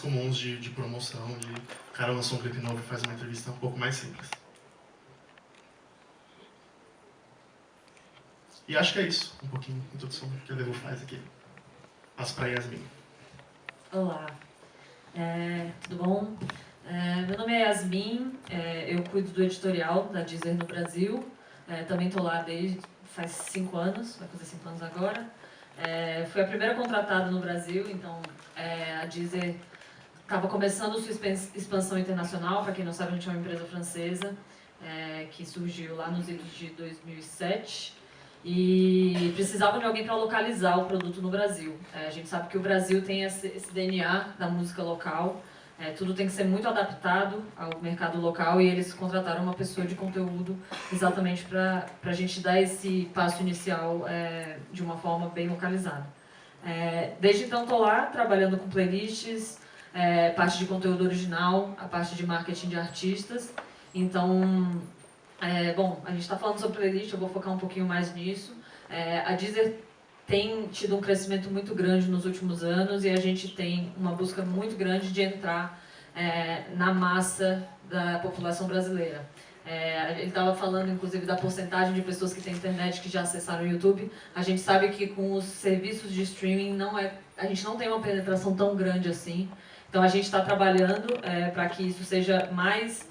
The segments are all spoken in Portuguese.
comuns de promoção, de o cara lançou um clipe novo e faz uma entrevista um pouco mais simples. E acho que é isso, um pouquinho de introdução que a Levo faz aqui. Passo para Yasmin. Olá, tudo bom? Meu nome é Yasmin, eu cuido do editorial da Deezer no Brasil. Também estou lá desde faz 5 anos, vai fazer 5 anos agora. Fui a primeira contratada no Brasil, então a Deezer estava começando sua expansão internacional. Para quem não sabe, a gente é uma empresa francesa que surgiu lá nos idos de 2007 e precisava de alguém para localizar o produto no Brasil. A gente sabe que o Brasil tem esse DNA da música local, tudo tem que ser muito adaptado ao mercado local, e eles contrataram uma pessoa de conteúdo exatamente para a gente dar esse passo inicial de uma forma bem localizada. Desde então estou lá trabalhando com playlists, parte de conteúdo original, a parte de marketing de artistas. Então, bom, a gente está falando sobre playlist, eu vou focar um pouquinho mais nisso. A Deezer tem tido um crescimento muito grande nos últimos anos e a gente tem uma busca muito grande de entrar na massa da população brasileira. Ele estava falando, inclusive, da porcentagem de pessoas que têm internet que já acessaram o YouTube. A gente sabe que com os serviços de streaming a gente não tem uma penetração tão grande assim. Então a gente está trabalhando para que isso seja mais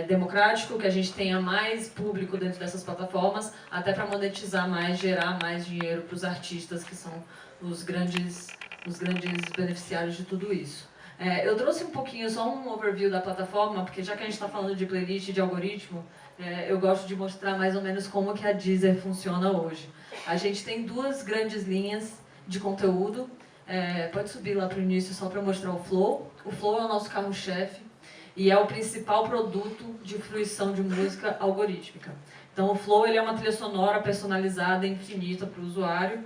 democrático, que a gente tenha mais público dentro dessas plataformas, até para monetizar mais, gerar mais dinheiro para os artistas, que são os grandes beneficiários de tudo isso. Eu trouxe um pouquinho, só um overview da plataforma, porque já que a gente está falando de playlist e de algoritmo, eu gosto de mostrar mais ou menos como que a Deezer funciona hoje. A gente tem 2 grandes linhas de conteúdo. Pode subir lá para o início só para mostrar o Flow. O Flow é o nosso carro-chefe e é o principal produto de fruição de música algorítmica. Então o Flow ele é uma trilha sonora personalizada, infinita para o usuário,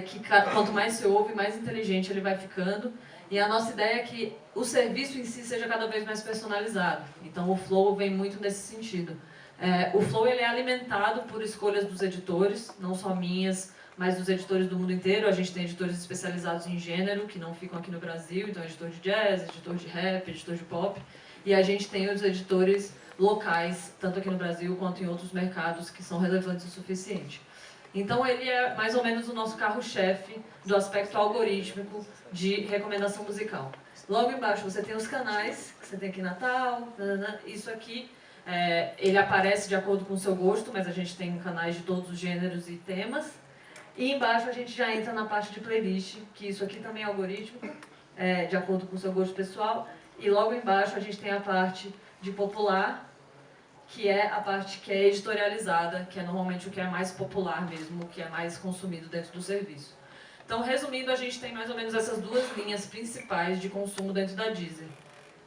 que quanto mais você ouve, mais inteligente ele vai ficando. E a nossa ideia é que o serviço em si seja cada vez mais personalizado. Então o Flow vem muito nesse sentido. O Flow ele é alimentado por escolhas dos editores, não só minhas, mas dos editores do mundo inteiro. A gente tem editores especializados em gênero, que não ficam aqui no Brasil, então editor de jazz, editor de rap, editor de pop. E a gente tem os editores locais, tanto aqui no Brasil quanto em outros mercados, que são relevantes o suficiente. Então ele é mais ou menos o nosso carro-chefe do aspecto algorítmico de recomendação musical. Logo embaixo você tem os canais, que você tem aqui Natal, isso aqui, ele aparece de acordo com o seu gosto, mas a gente tem canais de todos os gêneros e temas. E embaixo a gente já entra na parte de playlist, que isso aqui também é algorítmico, de acordo com o seu gosto pessoal. E logo embaixo a gente tem a parte de popular, que é a parte que é editorializada, que é normalmente o que é mais popular mesmo, o que é mais consumido dentro do serviço. Então, resumindo, a gente tem mais ou menos essas 2 linhas principais de consumo dentro da Deezer.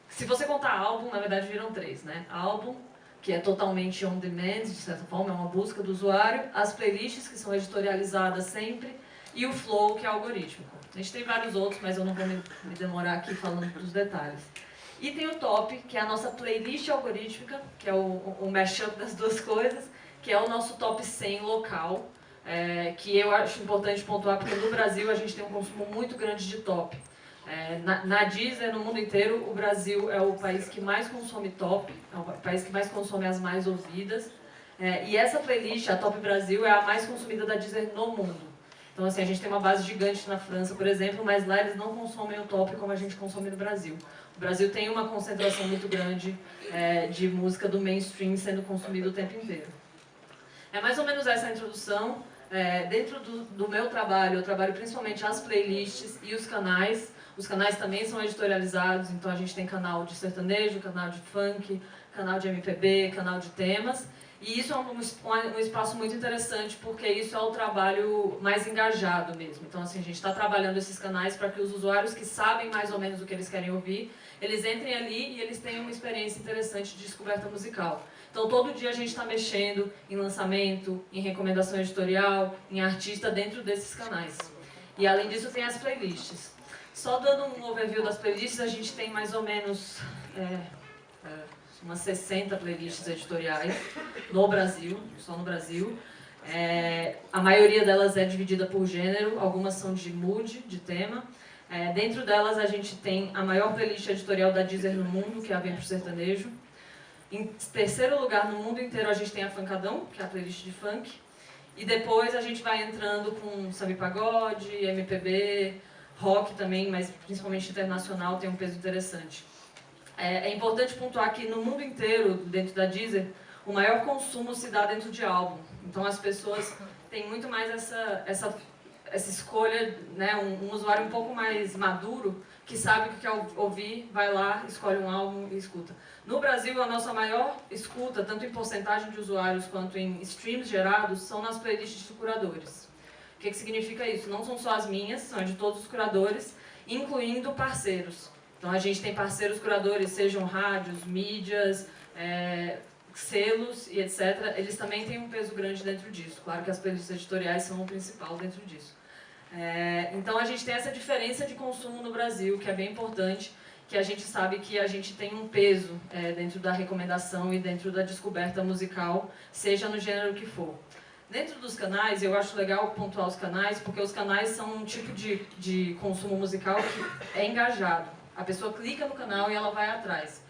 Se você contar álbum, na verdade viram 3, né? Álbum, que é totalmente on demand, de certa forma, é uma busca do usuário, as playlists, que são editorializadas sempre, e o Flow, que é algorítmico. A gente tem vários outros, mas eu não vou me demorar aqui falando dos detalhes. E tem o Top, que é a nossa playlist algorítmica, que é o mashup das 2 coisas, que é o nosso Top 100 local, que eu acho importante pontuar, porque no Brasil a gente tem um consumo muito grande de top. Na Deezer, no mundo inteiro, o Brasil é o país que mais consome top, é o país que mais consome as mais ouvidas. E essa playlist, a Top Brasil, é a mais consumida da Deezer no mundo. Então, assim, a gente tem uma base gigante na França, por exemplo, mas lá eles não consomem o top como a gente consome no Brasil. O Brasil tem uma concentração muito grande de música do mainstream sendo consumida o tempo inteiro. É mais ou menos essa a introdução. Dentro do meu trabalho, eu trabalho principalmente as playlists e os canais. Os canais também são editorializados, então a gente tem canal de sertanejo, canal de funk, canal de MPB, canal de temas. E isso é um espaço muito interessante, porque isso é o trabalho mais engajado mesmo. Então, assim, a gente está trabalhando esses canais para que os usuários que sabem mais ou menos o que eles querem ouvir, eles entrem ali e eles tenham uma experiência interessante de descoberta musical. Então, todo dia a gente está mexendo em lançamento, em recomendação editorial, em artista dentro desses canais. E, além disso, tem as playlists. Só dando um overview das playlists, a gente tem mais ou menos umas 60 playlists editoriais no Brasil, só no Brasil. A maioria delas é dividida por gênero, algumas são de mood, de tema. Dentro delas a gente tem a maior playlist editorial da Deezer no mundo, que é a Vem Pro Sertanejo. Em terceiro lugar, no mundo inteiro, a gente tem a Funkadão, que é a playlist de funk. E depois a gente vai entrando com samba e pagode, MPB, rock também, mas principalmente internacional, tem um peso interessante. É importante pontuar que no mundo inteiro, dentro da Deezer, o maior consumo se dá dentro de álbum. Então as pessoas têm muito mais essa escolha, né, um usuário um pouco mais maduro, que sabe o que quer ouvir, vai lá, escolhe um álbum e escuta. No Brasil, a nossa maior escuta, tanto em porcentagem de usuários quanto em streams gerados, são nas playlists de curadores. O que significa isso? Não são só as minhas, são de todos os curadores, incluindo parceiros. Então a gente tem parceiros curadores, sejam rádios, mídias, selos e etc. Eles também têm um peso grande dentro disso. Claro que as playlists editoriais são o principal dentro disso. Então a gente tem essa diferença de consumo no Brasil, que é bem importante, que a gente sabe que a gente tem um peso dentro da recomendação e dentro da descoberta musical, seja no gênero que for. Dentro dos canais, eu acho legal pontuar os canais, porque os canais são um tipo de consumo musical que é engajado. A pessoa clica no canal e ela vai atrás.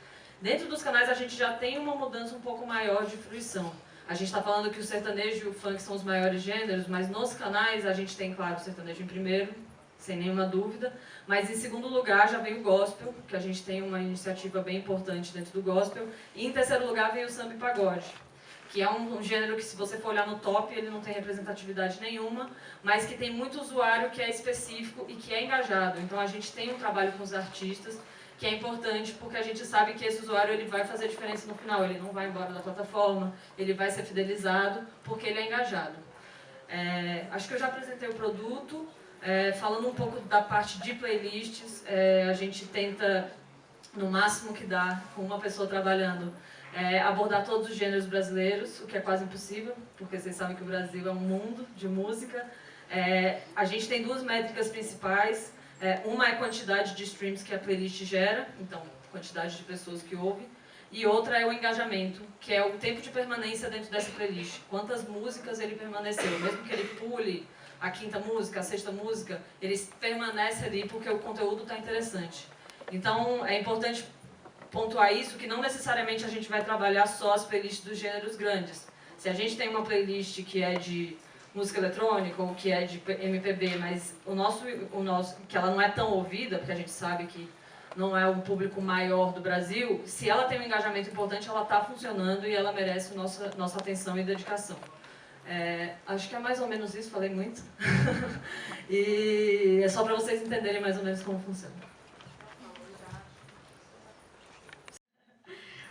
Dentro dos canais a gente já tem uma mudança um pouco maior de fruição. A gente está falando que o sertanejo e o funk são os maiores gêneros, mas nos canais a gente tem, claro, o sertanejo em primeiro, sem nenhuma dúvida, mas em segundo lugar já vem o gospel, que a gente tem uma iniciativa bem importante dentro do gospel, e em terceiro lugar vem o samba e pagode, que é um gênero que, se você for olhar no top, ele não tem representatividade nenhuma, mas que tem muito usuário que é específico e que é engajado. Então a gente tem um trabalho com os artistas, que é importante porque a gente sabe que esse usuário ele vai fazer diferença no final, ele não vai embora da plataforma, ele vai ser fidelizado porque ele é engajado. Acho que eu já apresentei o produto, falando um pouco da parte de playlists, a gente tenta, no máximo que dá, com uma pessoa trabalhando, abordar todos os gêneros brasileiros, o que é quase impossível, porque vocês sabem que o Brasil é um mundo de música. A gente tem duas métricas principais. Uma é a quantidade de streams que a playlist gera, então, quantidade de pessoas que ouvem. E outra é o engajamento, que é o tempo de permanência dentro dessa playlist. Quantas músicas ele permaneceu, mesmo que ele pule a quinta música, a sexta música, ele permanece ali porque o conteúdo está interessante. Então, é importante pontuar isso, que não necessariamente a gente vai trabalhar só as playlists dos gêneros grandes. Se a gente tem uma playlist que é de música eletrônica ou que é de MPB, mas o nosso, que ela não é tão ouvida, porque a gente sabe que não é o público maior do Brasil, se ela tem um engajamento importante, ela está funcionando e ela merece nossa atenção e dedicação. Acho que é mais ou menos isso, falei muito. E é só para vocês entenderem mais ou menos como funciona.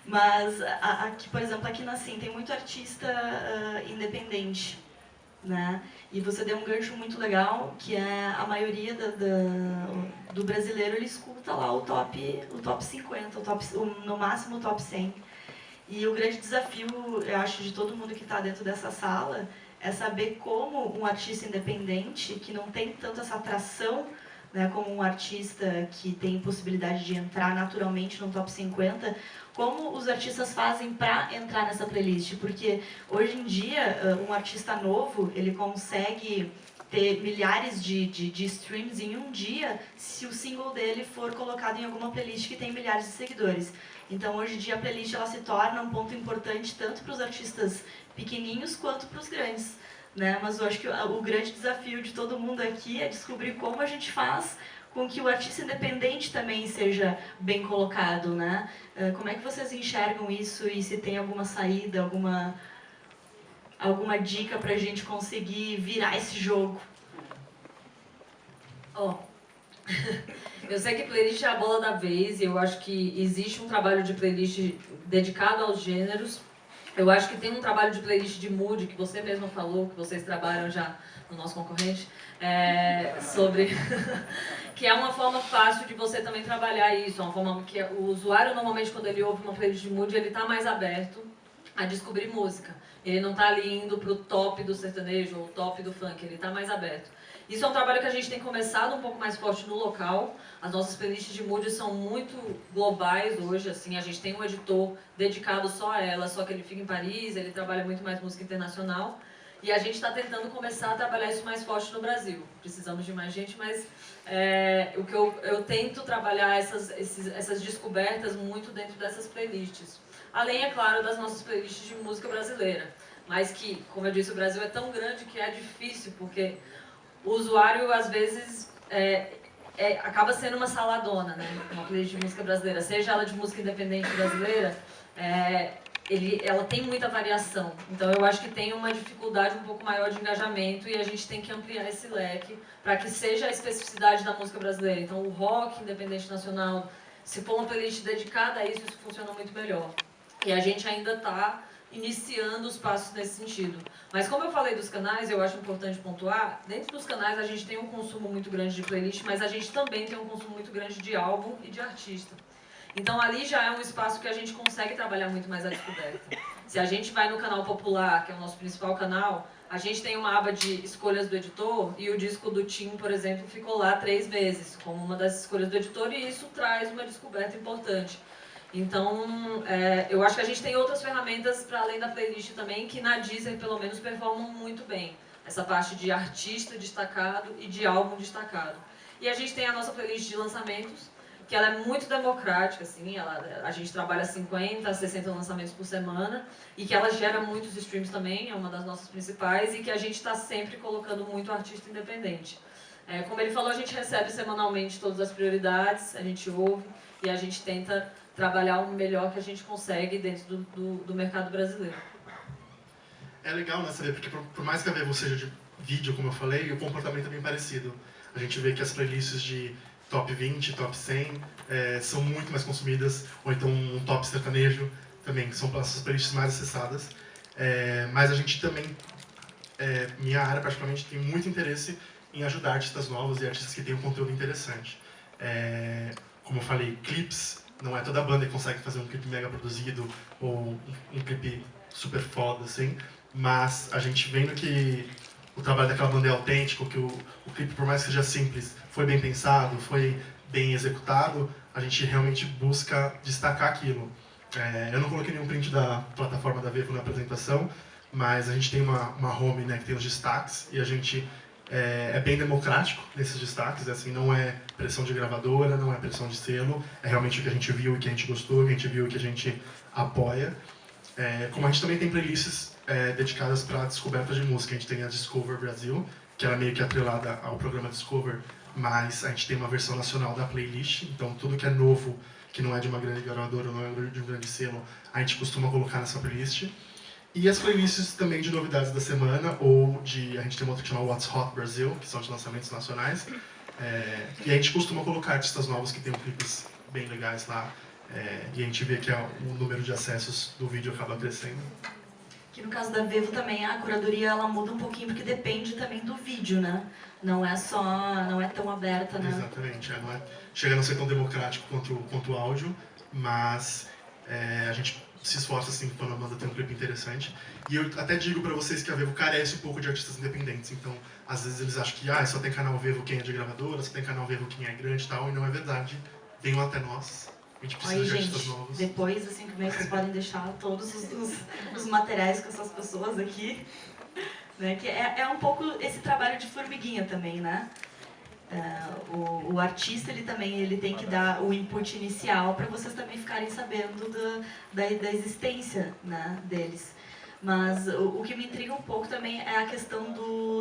Mas, aqui, por exemplo, aqui na Sim tem muito artista independente, né? E você deu um gancho muito legal, que é a maioria do brasileiro, ele escuta lá o top 50, no máximo o top 100. E o grande desafio, eu acho, de todo mundo que está dentro dessa sala, é saber como um artista independente, que não tem tanto essa atração, né, como um artista que tem possibilidade de entrar naturalmente no top 50, como os artistas fazem para entrar nessa playlist, porque hoje em dia um artista novo, ele consegue ter milhares de streams em um dia se o single dele for colocado em alguma playlist que tem milhares de seguidores. Então hoje em dia a playlist ela se torna um ponto importante tanto para os artistas pequenininhos quanto para os grandes, né? Mas eu acho que o grande desafio de todo mundo aqui é descobrir como a gente faz com que o artista independente também seja bem colocado, né? Como é que vocês enxergam isso e se tem alguma saída, alguma dica pra gente conseguir virar esse jogo? Eu sei que playlist é a bola da vez e eu acho que existe um trabalho de playlist dedicado aos gêneros. Eu acho que tem um trabalho de playlist de mood, que você mesmo falou, que vocês trabalham já no nosso concorrente, sobre... que é uma forma fácil de você também trabalhar isso, uma forma que o usuário, normalmente, quando ele ouve uma playlist de mood, ele está mais aberto a descobrir música. Ele não está ali indo para o top do sertanejo ou o top do funk, ele está mais aberto. Isso é um trabalho que a gente tem começado um pouco mais forte no local. As nossas playlists de mood são muito globais hoje, assim, a gente tem um editor dedicado só a ela, só que ele fica em Paris, ele trabalha muito mais música internacional. E a gente está tentando começar a trabalhar isso mais forte no Brasil. Precisamos de mais gente, mas o que eu tento trabalhar essas descobertas muito dentro dessas playlists. Além, é claro, das nossas playlists de música brasileira. Mas que, como eu disse, o Brasil é tão grande que é difícil, porque o usuário, às vezes, acaba sendo uma saladona, né? Uma playlist de música brasileira. Seja ela de música independente brasileira, ela tem muita variação. Então, eu acho que tem uma dificuldade um pouco maior de engajamento e a gente tem que ampliar esse leque para que seja a especificidade da música brasileira. Então, o rock independente nacional, se for uma playlist dedicada a isso, isso funciona muito melhor. E a gente ainda está iniciando os passos nesse sentido. Mas como eu falei dos canais, eu acho importante pontuar, dentro dos canais a gente tem um consumo muito grande de playlist, mas a gente também tem um consumo muito grande de álbum e de artista. Então ali já é um espaço que a gente consegue trabalhar muito mais a descoberta. Se a gente vai no canal popular, que é o nosso principal canal, a gente tem uma aba de escolhas do editor e o disco do Tim, por exemplo, ficou lá 3 vezes, como uma das escolhas do editor, e isso traz uma descoberta importante. Então, eu acho que a gente tem outras ferramentas para além da playlist também, que na Deezer, pelo menos, performam muito bem. Essa parte de artista destacado e de álbum destacado. E a gente tem a nossa playlist de lançamentos, que ela é muito democrática, assim, a gente trabalha 50 a 60 lançamentos por semana, e que ela gera muitos streams também, é uma das nossas principais, e que a gente está sempre colocando muito artista independente. Como ele falou, a gente recebe semanalmente todas as prioridades, a gente ouve, e a gente tenta trabalhar o melhor que a gente consegue dentro do mercado brasileiro. É legal, né, saber, porque por mais que a Vevo seja de vídeo, como eu falei, o comportamento é bem parecido. A gente vê que as playlists de top 20, top 100 são muito mais consumidas, ou então um top sertanejo também, que são as playlists mais acessadas. Mas a gente também, minha área particularmente, tem muito interesse em ajudar artistas novos e artistas que têm um conteúdo interessante. Como eu falei, clipes, não é toda banda que consegue fazer um clipe mega produzido ou um clipe super foda, assim, mas a gente vendo que o trabalho daquela banda é autêntico, que o clipe, por mais que seja simples, foi bem pensado, foi bem executado, a gente realmente busca destacar aquilo. Eu não coloquei nenhum print da plataforma da Vevo na apresentação, mas a gente tem uma home, né, que tem os destaques, e a gente é bem democrático nesses destaques, assim, não é pressão de gravadora, não é pressão de selo, é realmente o que a gente viu e que a gente gostou, o que a gente viu e que a gente apoia. Como a gente também tem playlists dedicadas para descobertas de música, a gente tem a Discover Brasil, que era meio que atrelada ao programa Discover, mas a gente tem uma versão nacional da playlist, então tudo que é novo, que não é de uma grande gravadora, não é de um grande selo, a gente costuma colocar nessa playlist. E as playlists também de novidades da semana, ou a gente tem uma outra que chama What's Hot Brasil, que são de lançamentos nacionais. E a gente costuma colocar artistas novos que tem clipes bem legais lá. E a gente vê que o número de acessos do vídeo acaba crescendo. Que no caso da Vevo também, a curadoria ela muda um pouquinho, porque depende também do vídeo, né? Não é tão aberta, né? Exatamente, chega a não ser tão democrático quanto o áudio, mas a gente se esforça assim quando a banda tem um clipe interessante. E eu até digo pra vocês que a Vevo carece um pouco de artistas independentes, então às vezes eles acham que só tem canal Vevo quem é de gravadora, só tem canal Vevo quem é grande e tal, e não é verdade. Venham até nós, a gente precisa de artistas novos. Depois, assim, como vocês podem deixar todos os materiais com essas pessoas aqui, né? Que é um pouco esse trabalho de formiguinha também, né? O artista ele tem que dar o input inicial para vocês também ficarem sabendo da existência, né, deles. Mas o que me intriga um pouco também é a questão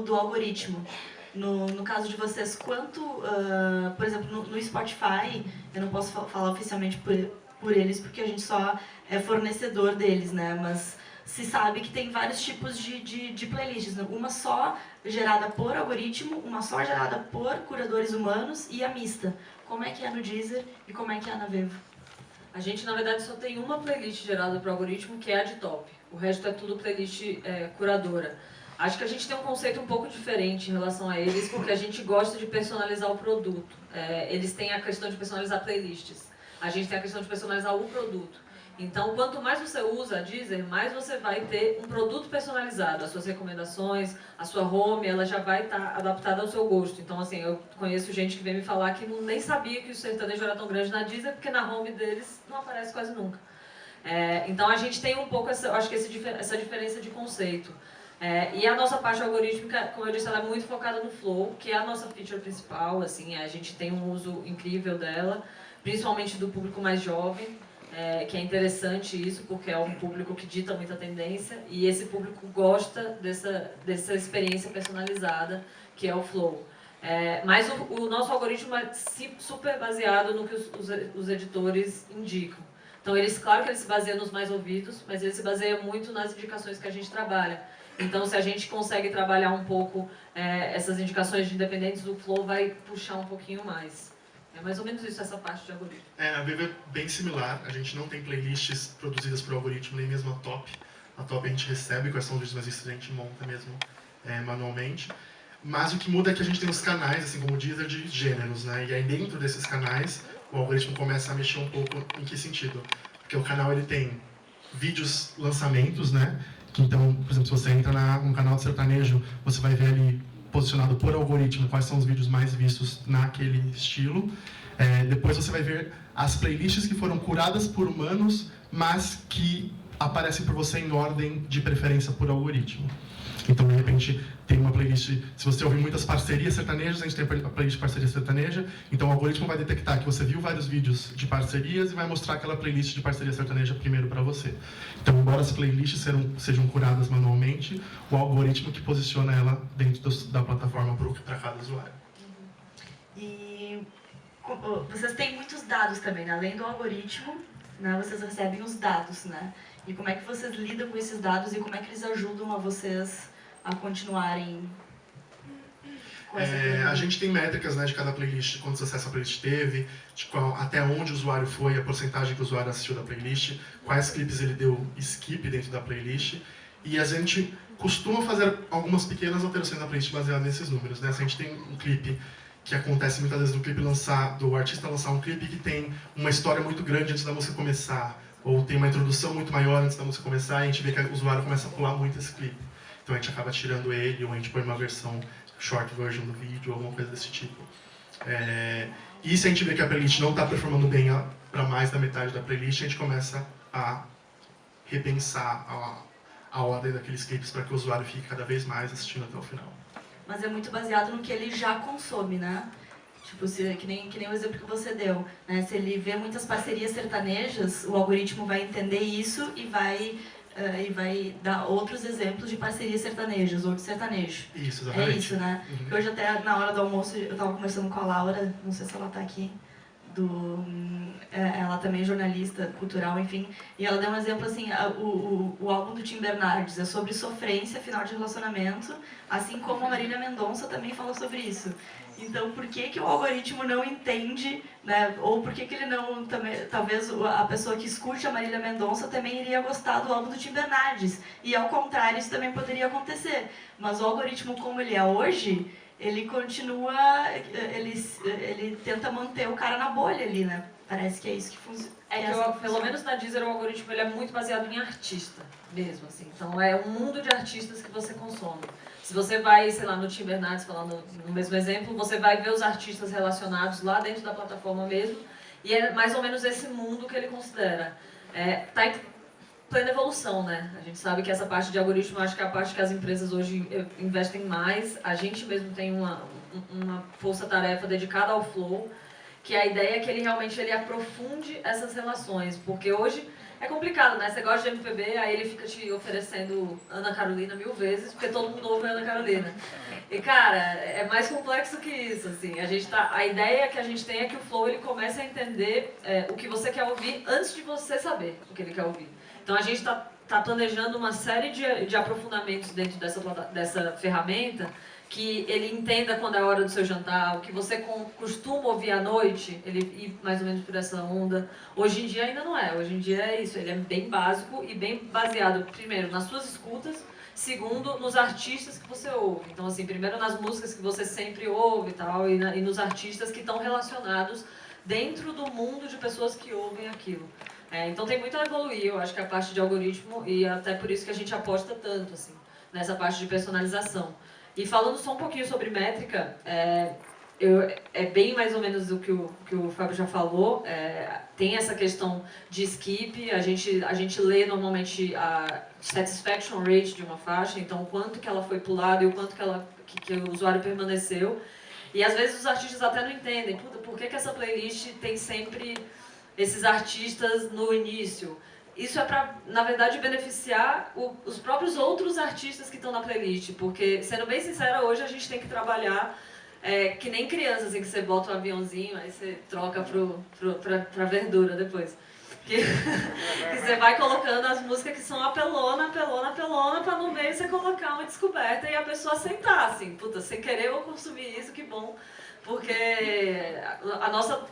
do algoritmo. No caso de vocês, por exemplo, no Spotify, eu não posso falar oficialmente por eles porque a gente só é fornecedor deles, né? Mas se sabe que tem vários tipos de playlists, né? Uma só gerada por algoritmo, uma só gerada por curadores humanos e a mista. Como é que é no Deezer e como é que é na Vevo? A gente, na verdade, só tem uma playlist gerada por algoritmo, que é a de top. O resto é tudo playlist curadora. Acho que a gente tem um conceito um pouco diferente em relação a eles, porque a gente gosta de personalizar o produto. Eles têm a questão de personalizar playlists. A gente tem a questão de personalizar o produto. Então, quanto mais você usa a Deezer, mais você vai ter um produto personalizado. As suas recomendações, a sua home, ela já vai estar adaptada ao seu gosto. Então, assim, eu conheço gente que vem me falar que nem sabia que o sertanejo era tão grande na Deezer, porque na home deles não aparece quase nunca. Então, a gente tem um pouco, essa diferença de conceito. E a nossa parte algorítmica, como eu disse, ela é muito focada no Flow, que é a nossa feature principal, assim, a gente tem um uso incrível dela, principalmente do público mais jovem, que é interessante isso, porque é um público que dita muita tendência, e esse público gosta dessa experiência personalizada, que é o Flow. Mas o nosso algoritmo é super baseado no que os editores indicam. Então, claro que eles se baseiam nos mais ouvidos, mas ele se baseia muito nas indicações que a gente trabalha. Então, se a gente consegue trabalhar um pouco essas indicações de independentes, o Flow vai puxar um pouquinho mais. É mais ou menos isso, essa parte de algoritmo. A Vivo é bem similar. A gente não tem playlists produzidas por algoritmo, nem mesmo a Top. A Top a gente recebe quais são os vídeos mais vistos, a gente monta mesmo manualmente. Mas o que muda é que a gente tem os canais, assim como o Deezer, de gêneros, né? E aí dentro desses canais, o algoritmo começa a mexer um pouco em que sentido? Porque o canal ele tem vídeos lançamentos, né? Então, por exemplo, se você entra num canal de sertanejo, você vai ver ali, posicionado por algoritmo, quais são os vídeos mais vistos naquele estilo. Depois você vai ver as playlists que foram curadas por humanos, mas que aparecem por você em ordem de preferência por algoritmo. Então, de repente, tem uma playlist... Se você ouvir muitas parcerias sertanejas, a gente tem a playlist de parceria sertaneja. Então, o algoritmo vai detectar que você viu vários vídeos de parcerias e vai mostrar aquela playlist de parceria sertaneja primeiro para você. Então, embora as playlists sejam curadas manualmente, o algoritmo que posiciona ela dentro da plataforma para cada usuário. E vocês têm muitos dados também, né? Além do algoritmo, né, vocês recebem os dados, né? E como é que vocês lidam com esses dados e como é que eles ajudam a vocês a continuarem com essa A gente tem métricas, né, de cada playlist, quantos acessos a playlist teve, até onde o usuário foi, a porcentagem que o usuário assistiu da playlist, quais clipes ele deu skip dentro da playlist. E a gente costuma fazer algumas pequenas alterações na playlist baseadas nesses números, né? Se a gente tem um clipe que acontece muitas vezes do artista lançar um clipe que tem uma história muito grande antes da música começar, ou tem uma introdução muito maior antes da música começar, e a gente vê que o usuário começa a pular muito esse clipe. Então a gente acaba tirando ele, ou a gente põe uma versão short version do vídeo, alguma coisa desse tipo. E se a gente vê que a playlist não está performando bem para mais da metade da playlist, a gente começa a repensar a ordem daqueles clipes para que o usuário fique cada vez mais assistindo até o final. Mas é muito baseado no que ele já consome, né? Tipo, que nem o exemplo que você deu, né? Se ele vê muitas parcerias sertanejas, o algoritmo vai entender isso e vai dar outros exemplos de parcerias sertanejas ou de sertanejo. Isso, exatamente. É isso, né? Uhum. Hoje até na hora do almoço eu estava conversando com a Laura, não sei se ela está aqui, ela também é jornalista cultural, enfim, e ela deu um exemplo assim, o álbum do Tim Bernardes é sobre sofrência, final de relacionamento, assim como a Marília Mendonça também falou sobre isso. Então, por que o algoritmo não entende, né? Ou por que ele não, também, talvez a pessoa que escute a Marília Mendonça também iria gostar do álbum do Tim Bernardes, e ao contrário, isso também poderia acontecer. Mas o algoritmo como ele é hoje, ele continua, ele tenta manter o cara na bolha ali, né? Parece que é isso que funciona. Pelo menos na Deezer, o algoritmo ele é muito baseado em artista mesmo, assim. Então é um mundo de artistas que você consome. Se você vai, sei lá, no Tim Bernardes, falando no mesmo exemplo, você vai ver os artistas relacionados lá dentro da plataforma mesmo, e é mais ou menos esse mundo que ele considera. Tá em plena evolução, né? A gente sabe que essa parte de algoritmo, acho que é a parte que as empresas hoje investem mais. A gente mesmo tem uma força-tarefa dedicada ao Flow, que a ideia é que ele realmente aprofunde essas relações, porque hoje é complicado, né? Você gosta de MPB, aí ele fica te oferecendo Ana Carolina 1000 vezes, porque todo mundo ouve Ana Carolina. E, cara, é mais complexo que isso, assim. A ideia que a gente tem é que o Flow ele comece a entender o que você quer ouvir antes de você saber o que ele quer ouvir. Então, a gente tá planejando uma série de aprofundamentos dentro dessa ferramenta, que ele entenda quando é a hora do seu jantar, o que você costuma ouvir à noite, ele ir mais ou menos por essa onda. Hoje em dia ainda não é, hoje em dia é isso, ele é bem básico e bem baseado, primeiro, nas suas escutas, segundo, nos artistas que você ouve. Então, assim, primeiro nas músicas que você sempre ouve e tal, e nos artistas que estão relacionados dentro do mundo de pessoas que ouvem aquilo. Então tem muito a evoluir, eu acho que a parte de algoritmo, e até por isso que a gente aposta tanto, assim, nessa parte de personalização. E falando só um pouquinho sobre métrica, é bem mais ou menos o que o Fábio já falou. Tem essa questão de skip, a gente lê normalmente a satisfaction rate de uma faixa, então o quanto que ela foi pulada e o quanto que o usuário permaneceu. E às vezes os artistas até não entendem, puta, por que essa playlist tem sempre esses artistas no início? Isso é para, na verdade, beneficiar os próprios outros artistas que estão na playlist, porque, sendo bem sincera, hoje a gente tem que trabalhar que nem criança, assim, que você bota um aviãozinho, aí você troca pra verdura depois. Que você vai colocando as músicas que são apelona, pra no meio você colocar uma descoberta e a pessoa aceitar, assim, puta, sem querer eu vou consumir isso, que bom. Porque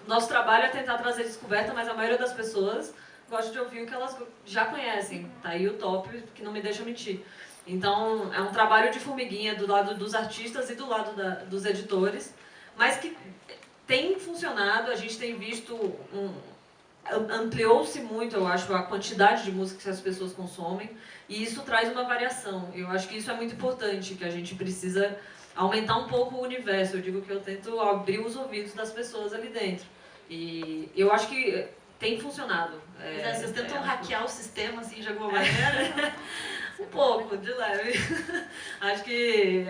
nosso trabalho é tentar trazer descoberta, mas a maioria das pessoas gosta de ouvir o que elas já conhecem. Tá aí o top que não me deixa mentir. Então, é um trabalho de formiguinha do lado dos artistas e do lado dos editores, mas que tem funcionado, a gente tem visto ampliou-se muito, eu acho, a quantidade de música que as pessoas consomem, e isso traz uma variação. Eu acho que isso é muito importante, que a gente precisa aumentar um pouco o universo. Eu digo que eu tento abrir os ouvidos das pessoas ali dentro. E eu acho que tem funcionado. Vocês tentam hackear o sistema, assim, de alguma maneira? Um pouco, de leve. Acho que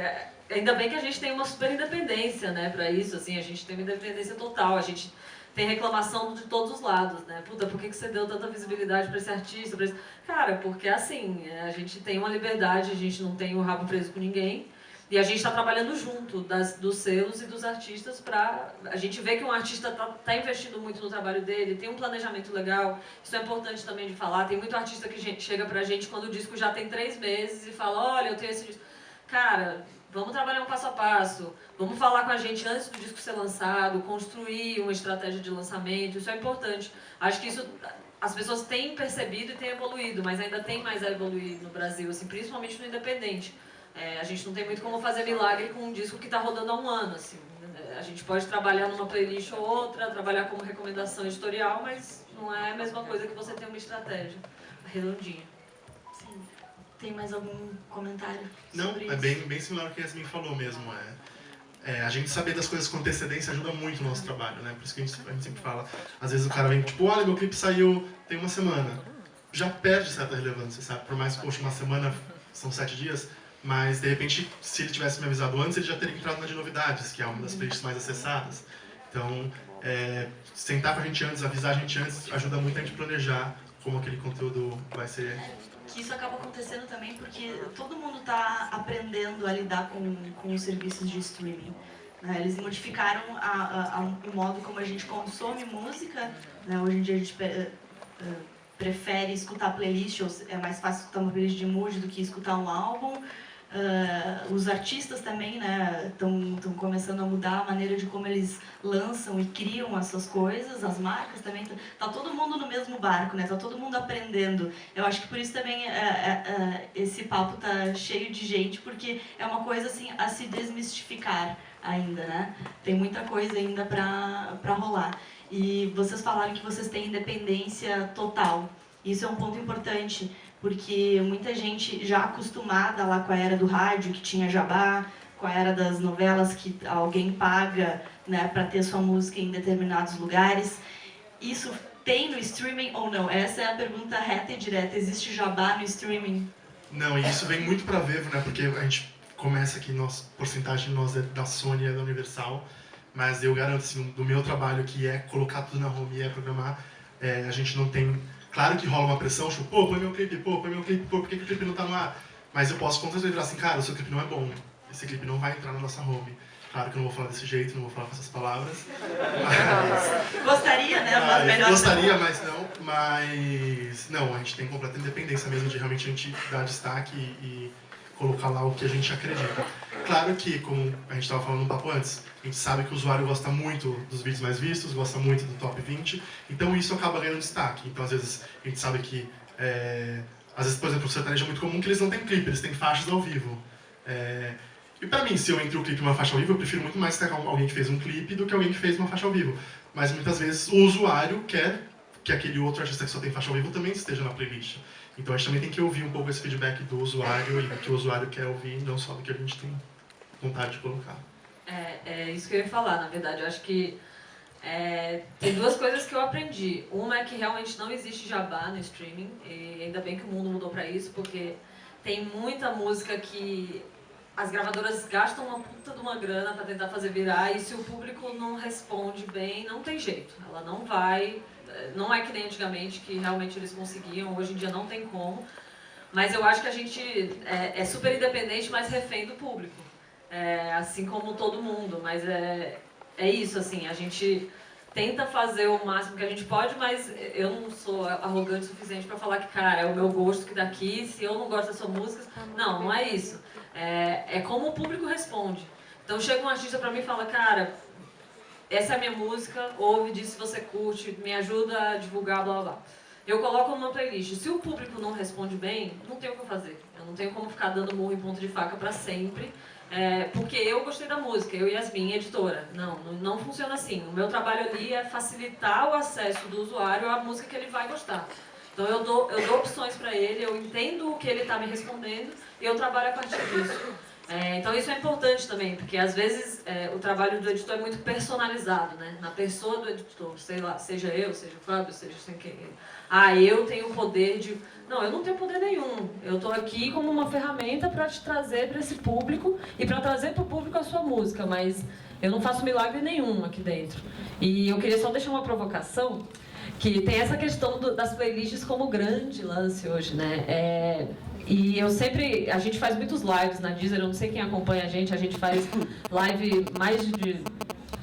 ainda bem que a gente tem uma super independência, né, pra isso, assim, a gente tem uma independência total, a gente tem reclamação de todos os lados, né? Puta, por que você deu tanta visibilidade pra esse artista? Pra esse... Cara, porque assim, a gente tem uma liberdade, a gente não tem o rabo preso com ninguém, e a gente está trabalhando junto dos selos e dos artistas para a gente ver que um artista tá investindo muito no trabalho dele, tem um planejamento legal. Isso é importante também de falar. Tem muito artista que chega pra gente quando o disco já tem 3 meses e fala, olha, eu tenho esse disco. Cara, vamos trabalhar um passo a passo, vamos falar com a gente antes do disco ser lançado, construir uma estratégia de lançamento. Isso é importante. Acho que isso as pessoas têm percebido e têm evoluído, mas ainda tem mais a evoluir no Brasil, assim, principalmente no independente. A gente não tem muito como fazer milagre com um disco que está rodando há um ano, assim. A gente pode trabalhar numa playlist ou outra, trabalhar como recomendação editorial, mas não é a mesma coisa que você ter uma estratégia redondinha. Sim. Tem mais algum comentário sobre isso? Não, é bem similar ao que a Yasmin falou mesmo. A gente saber das coisas com antecedência ajuda muito no nosso trabalho, né? Por isso que a gente sempre fala. Às vezes o cara vem, tipo, olha, meu clipe saiu tem uma semana. Já perde certa relevância, sabe? Por mais que, poxa, uma semana são 7 dias, mas, de repente, se ele tivesse me avisado antes, ele já teria entrado na de novidades, que é uma das playlists mais acessadas. Então, sentar com a gente antes, avisar a gente antes, ajuda muito a gente planejar como aquele conteúdo vai ser. Que isso acaba acontecendo também porque todo mundo está aprendendo a lidar com os serviços de streaming. Né? Eles modificaram o modo como a gente consome música. Né? Hoje em dia a gente prefere escutar playlist, ou é mais fácil escutar uma playlist de mood do que escutar um álbum. Os artistas também estão começando a mudar a maneira de como eles lançam e criam as suas coisas, as marcas também. Tá todo mundo no mesmo barco, né? Tá todo mundo aprendendo. Eu acho que por isso também esse papo tá cheio de gente, porque é uma coisa assim a se desmistificar ainda, né? Tem muita coisa ainda para rolar. E vocês falaram que vocês têm independência total. Isso é um ponto importante, porque muita gente já acostumada lá com a era do rádio, que tinha jabá, com a era das novelas, que alguém paga, né, para ter sua música em determinados lugares. Isso tem no streaming ou não? Essa é a pergunta reta e direta. Existe jabá no streaming? Não, e isso vem muito para Vevo, né, porque a gente começa aqui, porcentagem nossa é da Sony e da Universal, mas eu garanto, assim, do meu trabalho, que é colocar tudo na home e programar, a gente não tem... Claro que rola uma pressão, tipo, pô, põe meu clipe, pô, por que o clipe não tá no ar? Mas eu posso contar e falar assim, cara, o seu clipe não é bom, esse clipe não vai entrar na nossa home. Claro que eu não vou falar desse jeito, não vou falar com essas palavras. Mas... Gostaria, né? Mas melhor gostaria, mas não. Mas, não, a gente tem completa independência mesmo de realmente a gente dar destaque e colocar lá o que a gente acredita. Claro que, como a gente estava falando no papo antes, a gente sabe que o usuário gosta muito dos vídeos mais vistos, gosta muito do top 20, então isso acaba ganhando destaque. Então, às vezes, a gente sabe que, às vezes, por exemplo, o sertanejo é muito comum que eles não têm clipe, eles têm faixas ao vivo. E pra mim, se eu entro o clipe e uma faixa ao vivo, eu prefiro muito mais ter alguém que fez um clipe do que alguém que fez uma faixa ao vivo. Mas muitas vezes o usuário quer que aquele outro artista que só tem faixa ao vivo também esteja na playlist. Então a gente também tem que ouvir um pouco esse feedback do usuário e do que o usuário quer ouvir, não só do que a gente tem vontade de colocar. É isso que eu ia falar, na verdade. Eu acho que tem duas coisas que eu aprendi. Uma é que realmente não existe jabá no streaming, e ainda bem que o mundo mudou pra isso, porque tem muita música que as gravadoras gastam uma puta de uma grana pra tentar fazer virar, e se o público não responde bem, não tem jeito. Ela não vai, não é que nem antigamente, que realmente eles conseguiam, hoje em dia não tem como. Mas eu acho que a gente é super independente, mas refém do público. Assim como todo mundo, mas é isso, assim, a gente tenta fazer o máximo que a gente pode, mas eu não sou arrogante o suficiente para falar que, cara, é o meu gosto que daqui, se eu não gosto da sua música... Não, não é isso. É como o público responde. Então chega um artista para mim e fala, cara, essa é a minha música, ouve, diz se você curte, me ajuda a divulgar, blá, blá, blá. Eu coloco numa playlist. Se o público não responde bem, não tem o que fazer. Eu não tenho como ficar dando murro em ponto de faca para sempre. Porque eu gostei da música, eu e Yasmin, editora. Não funciona assim. O meu trabalho ali é facilitar o acesso do usuário à música que ele vai gostar. Então eu dou opções para ele, eu entendo o que ele está me respondendo e eu trabalho a partir disso. Então isso é importante também, porque às vezes o trabalho do editor é muito personalizado, né? Na pessoa do editor, sei lá, seja eu, seja o Fábio, seja sem quem. Eu tenho o poder de... Não, eu não tenho poder nenhum. Eu estou aqui como uma ferramenta para te trazer para esse público e para trazer para o público a sua música, mas eu não faço milagre nenhum aqui dentro. E eu queria só deixar uma provocação, que tem essa questão das playlists como grande lance hoje, né? E a gente faz muitos lives na Deezer, eu não sei quem acompanha a gente faz live mais de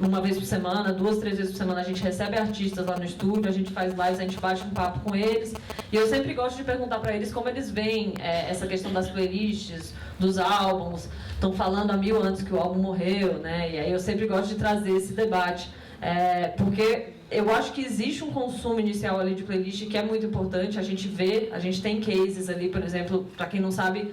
uma vez por semana, 2, 3 vezes por semana, a gente recebe artistas lá no estúdio, a gente faz lives, a gente bate um papo com eles, e eu sempre gosto de perguntar para eles como eles veem essa questão das playlists, dos álbuns, estão falando há 1000 anos que o álbum morreu, né? E aí eu sempre gosto de trazer esse debate, porque eu acho que existe um consumo inicial ali de playlist que é muito importante, a gente tem cases ali, por exemplo, para quem não sabe,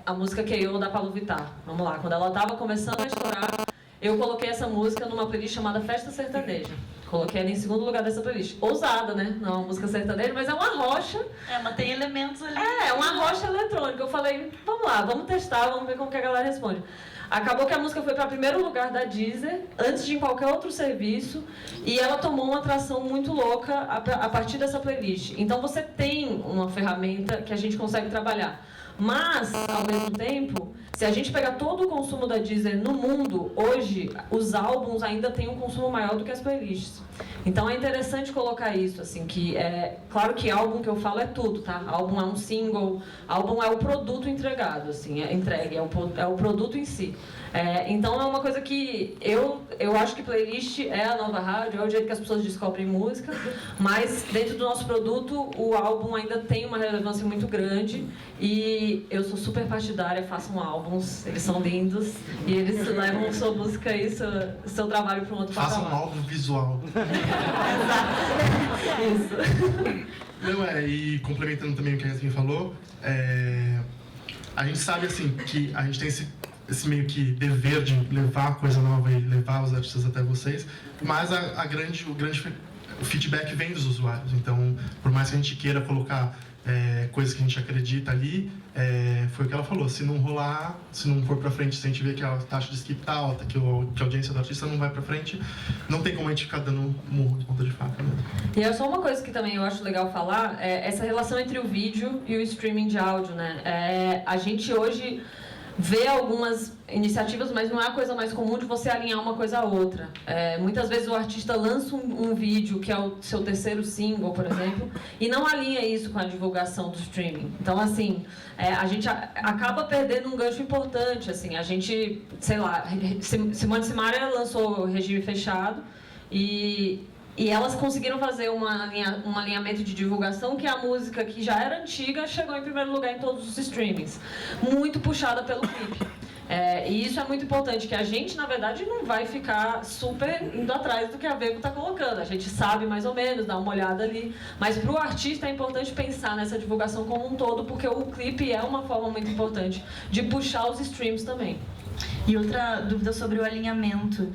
a música K.O. da Pablo Vittar, vamos lá, quando ela estava começando a estourar, eu coloquei essa música numa playlist chamada Festa Sertaneja. Coloquei ela em segundo lugar dessa playlist. Ousada, né? Não é uma música sertaneja, mas é uma rocha. Mas tem elementos ali. É uma rocha eletrônica. Eu falei, vamos lá, vamos testar, vamos ver como que a galera responde. Acabou que a música foi para primeiro lugar da Deezer, antes de qualquer outro serviço, e ela tomou uma atração muito louca a partir dessa playlist. Então você tem uma ferramenta que a gente consegue trabalhar. Mas, ao mesmo tempo, se a gente pegar todo o consumo da Deezer no mundo, hoje, os álbuns ainda têm um consumo maior do que as playlists. Então é interessante colocar isso, assim, que claro que álbum que eu falo é tudo, tá? Álbum é um single, álbum é o produto entregado, assim, entregue, é o produto em si. Então é uma coisa que eu acho que playlist é a nova rádio, é o jeito que as pessoas descobrem música, mas dentro do nosso produto o álbum ainda tem uma relevância muito grande e eu sou super partidária, façam álbuns, eles são lindos e eles levam sua música e seu trabalho para um outro patamar. Façam um álbum visual. Isso. Não, e complementando também o que a Yasmin falou, a gente sabe assim que a gente tem esse meio que dever de levar coisa nova e levar os artistas até vocês, mas o feedback vem dos usuários. Então, por mais que a gente queira colocar coisas que a gente acredita ali, foi o que ela falou, se não rolar, se não for pra frente, se a gente vê que a taxa de skip tá alta, que a audiência do artista não vai pra frente, não tem como a gente ficar dando murro de ponta de faca, né? E é só uma coisa que também eu acho legal falar, essa relação entre o vídeo e o streaming de áudio, né? A gente hoje vê algumas iniciativas, mas não é a coisa mais comum de você alinhar uma coisa a outra. Muitas vezes o artista lança um vídeo, que é o seu terceiro single, por exemplo, e não alinha isso com a divulgação do streaming. Então, assim, a gente acaba perdendo um gancho importante. Assim, a gente, sei lá, Simone Simaria lançou Regime Fechado e elas conseguiram fazer um alinhamento de divulgação que a música, que já era antiga, chegou em primeiro lugar em todos os streamings. Muito puxada pelo clipe. E isso é muito importante, que a gente, na verdade, não vai ficar super indo atrás do que a Vevo está colocando. A gente sabe mais ou menos, dá uma olhada ali. Mas para o artista é importante pensar nessa divulgação como um todo, porque o clipe é uma forma muito importante de puxar os streams também. E outra dúvida sobre o alinhamento.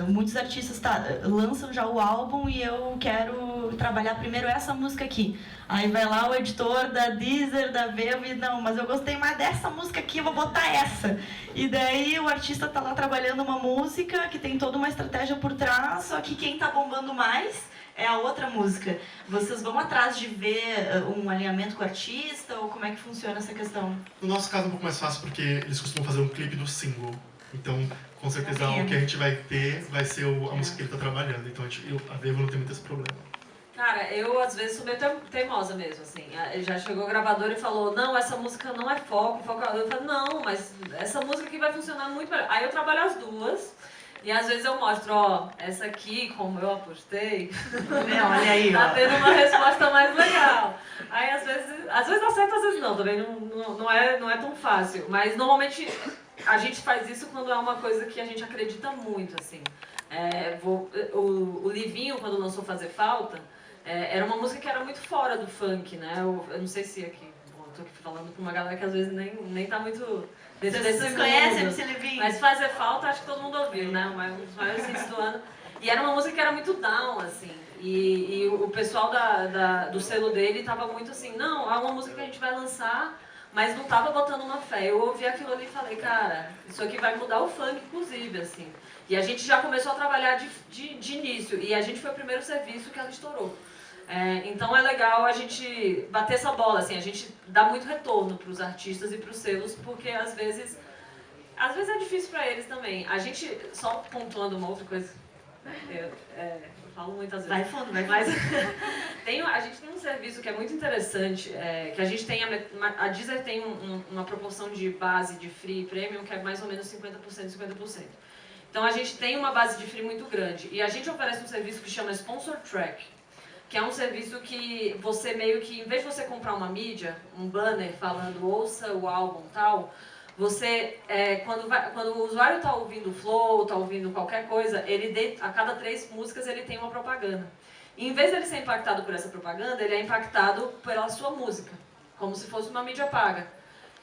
Muitos artistas lançam já o álbum e eu quero trabalhar primeiro essa música aqui. Aí vai lá o editor da Deezer, da Vevo e não, mas eu gostei mais dessa música aqui, eu vou botar essa. E daí o artista tá lá trabalhando uma música que tem toda uma estratégia por trás, só que quem tá bombando mais é a outra música. Vocês vão atrás de ver um alinhamento com o artista ou como é que funciona essa questão? No nosso caso é um pouco mais fácil porque eles costumam fazer um clipe do single. Então, com certeza, o que a gente vai ter vai ser a música que ele está trabalhando. Então, a Vevo não tem muito esse problema. Cara, eu às vezes sou meio teimosa mesmo, assim. Já chegou o gravador e falou, não, essa música não é foco. Eu falo, não, mas essa música aqui vai funcionar muito melhor. Aí eu trabalho as duas. E às vezes eu mostro, ó, essa aqui, como eu apostei, olha aí, tá tendo uma resposta mais legal. Aí às vezes dá certo, às vezes não, também não é tão fácil. Mas normalmente a gente faz isso quando é uma coisa que a gente acredita muito, assim. O Livinho, quando lançou Fazer Falta, era uma música que era muito fora do funk, né? Eu não sei se aqui, tô aqui falando com uma galera que às vezes nem tá muito... Vocês conhecem MC Livinho? Mas Fazer Falta, acho que todo mundo ouviu, né? Um dos maiores hits do ano. E era uma música que era muito down, assim. E o pessoal do selo dele tava muito assim, não, é uma música que a gente vai lançar, mas não tava botando uma fé. Eu ouvi aquilo ali e falei, cara, isso aqui vai mudar o funk, inclusive, assim. E a gente já começou a trabalhar de início. E a gente foi o primeiro serviço que ela estourou. Então é legal a gente bater essa bola, assim, a gente dá muito retorno para os artistas e para os selos, porque às vezes é difícil para eles também. A gente, só pontuando uma outra coisa, eu falo muitas vezes. Vai fundo, vai fundo. Mas a gente tem um serviço que é muito interessante, que a gente tem, a Deezer tem uma proporção de base de free e premium que é mais ou menos 50%, 50%. Então a gente tem uma base de free muito grande e a gente oferece um serviço que chama Sponsor Track, que é um serviço que você meio que, em vez de você comprar uma mídia, um banner falando ouça o álbum tal, você, quando o usuário está ouvindo o Flow, está ouvindo qualquer coisa, a cada 3 músicas ele tem uma propaganda. E em vez de ele ser impactado por essa propaganda, ele é impactado pela sua música, como se fosse uma mídia paga.